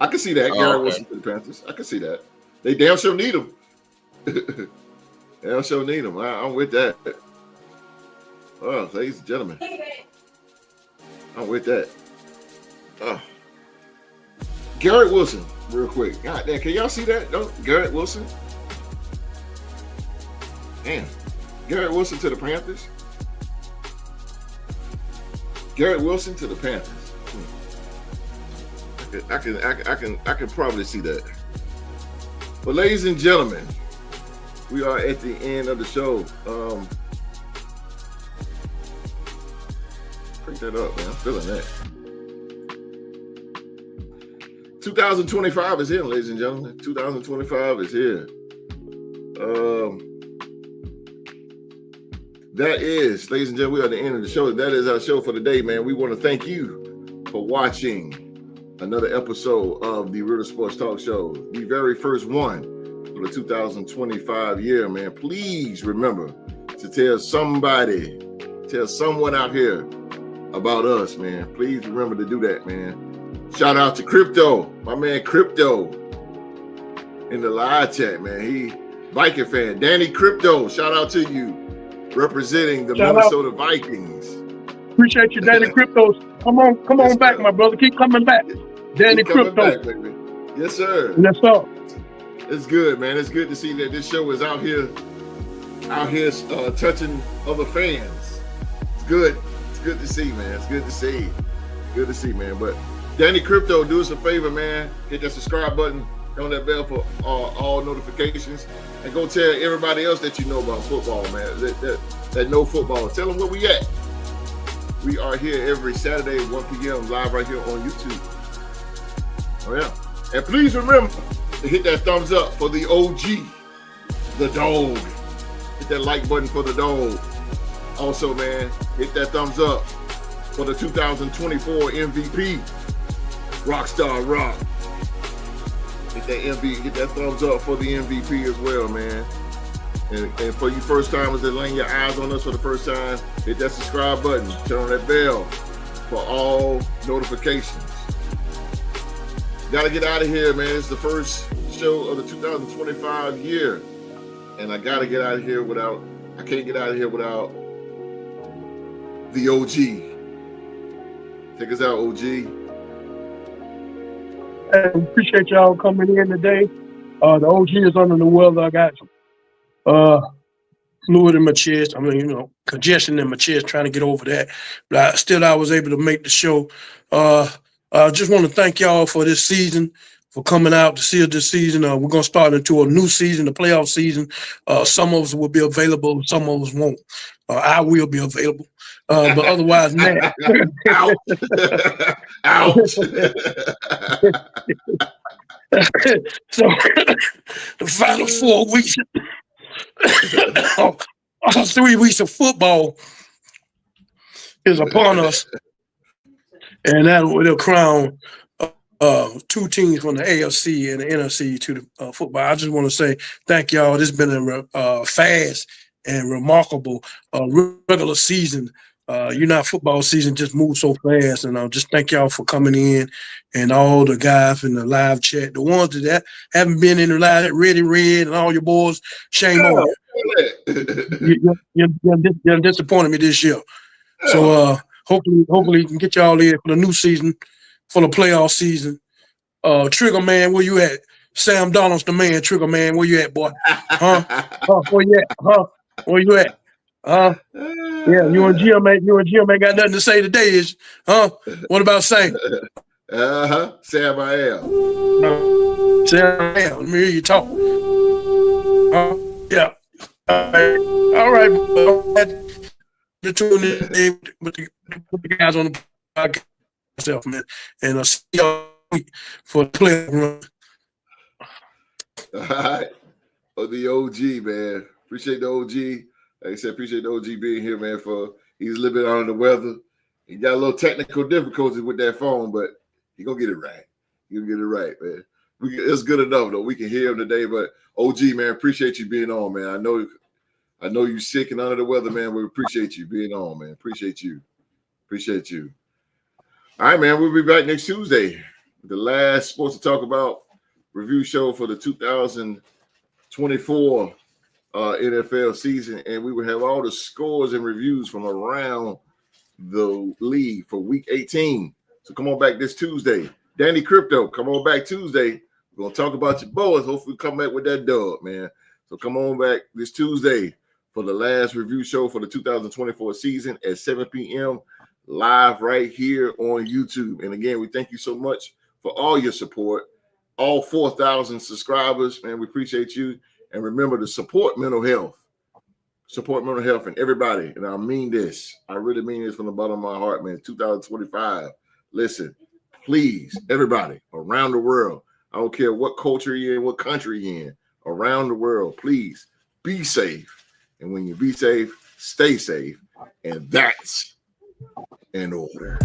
I can see that. Garrett Wilson to the Panthers. I can see that. They damn sure need him. Damn sure need him. I'm with that. Oh, ladies and gentlemen. I'm with that. Garrett Wilson, real quick. God damn, can y'all see that? Garrett Wilson. Damn. Garrett Wilson to the Panthers. Garrett Wilson to the Panthers. I can probably see that. But ladies and gentlemen, we are at the end of the show. Pick that up, man. I'm feeling that. 2025 is here, ladies and gentlemen. 2025 is here. That is, ladies and gentlemen, we are at the end of the show. That is our show for today, man. We want to thank you for watching another episode of the Real Sports Talk Show, the very first one for the 2025 year, man. Please remember to tell someone out here about us, man. Please remember to do that, man. Shout out to Crypto, my man Crypto in the live chat, man. He Viking fan. Danny Crypto, shout out to you. representing the Shout Minnesota Vikings. Appreciate you, Danny Cryptos. Come on back, my brother. Keep coming back. Danny Keep coming Crypto. back, baby. Yes, sir. That's all. It's good, man. It's good to see that this show is out here touching other fans. It's good. It's good to see, man. It's good to see. Good to see, man. But Danny Crypto, do us a favor, man. Hit that subscribe button, on that bell for all notifications, and go tell everybody else that you know about football, man. That know football. Tell them where we at. We are here every Saturday, 1 p.m. live right here on YouTube. Oh yeah. And please remember to hit that thumbs up for the OG, the dog. Hit that like button for the dog. Also, man, hit that thumbs up for the 2024 MVP, Rockstar Rock. Hit that thumbs up for the MVP as well, man. And for you first timers that laying your eyes on us for the first time, hit that subscribe button, turn on that bell for all notifications. Gotta get out of here, man. It's the first show of the 2025 year. And I gotta get out of here I can't get out of here without the OG. Take us out, OG. I appreciate y'all coming in today. The OG is under the weather. I got fluid in my chest. Congestion in my chest, trying to get over that. But I was able to make the show. I just want to thank y'all for this season, for coming out to see us this season. We're going to start into a new season, the playoff season. Some of us will be available, some of us won't. I will be available. But otherwise, man. Out. Out. So the final 4 weeks, 3 weeks of football is upon us, and that will crown 2 teams from the AFC and the NFC to the football. I just want to say thank y'all. This has been a fast and remarkable regular season. Football season just moves so fast, and I'll just thank y'all for coming in, and all the guys in the live chat, the ones that haven't been in the live, Ready Red, and all your boys. Shame on you. You disappointed me this year. So hopefully you can get y'all in for the new season, for the playoff season. Trigger man, where you at? Sam Donald's the man. Trigger man, where you at, boy? Huh? Where you at? Huh? Where you at? Yeah, you and Jim ain't got nothing to say today, is what about Sam? Sam I am. Sam I am. Let me hear you talk. Yeah. All right. To tune in with the guys on the podcast, man, and see y'all for the playoff run. All right. The OG, man. Appreciate the OG. Like I said, appreciate the OG being here, man. He's a little bit under the weather. He got a little technical difficulties with that phone, but he gonna get it right. He'll get it right, man. It's good enough though. We can hear him today, but OG, man, appreciate you being on, man. I know you're sick and under the weather, man. We appreciate you being on, man. Appreciate you. All right, man. We'll be back next Tuesday. The last Sports to Talk About review show for the 2024 NFL season, and we will have all the scores and reviews from around the league for week 18. So come on back this Tuesday. Danny Crypto, come on back Tuesday. We're going to talk about your boys. Hopefully come back with that dub, man. So come on back this Tuesday for the last review show for the 2024 season at 7 p.m. live right here on YouTube. And again, we thank you so much for all your support. All 4,000 subscribers, man, we appreciate you. And remember to support mental health. Support mental health and everybody. And I mean this. I really mean this from the bottom of my heart, man. 2025. Listen, please, everybody around the world. I don't care what culture you're in, what country you're in. Around the world, please be safe. And when you be safe, stay safe. And that's in order.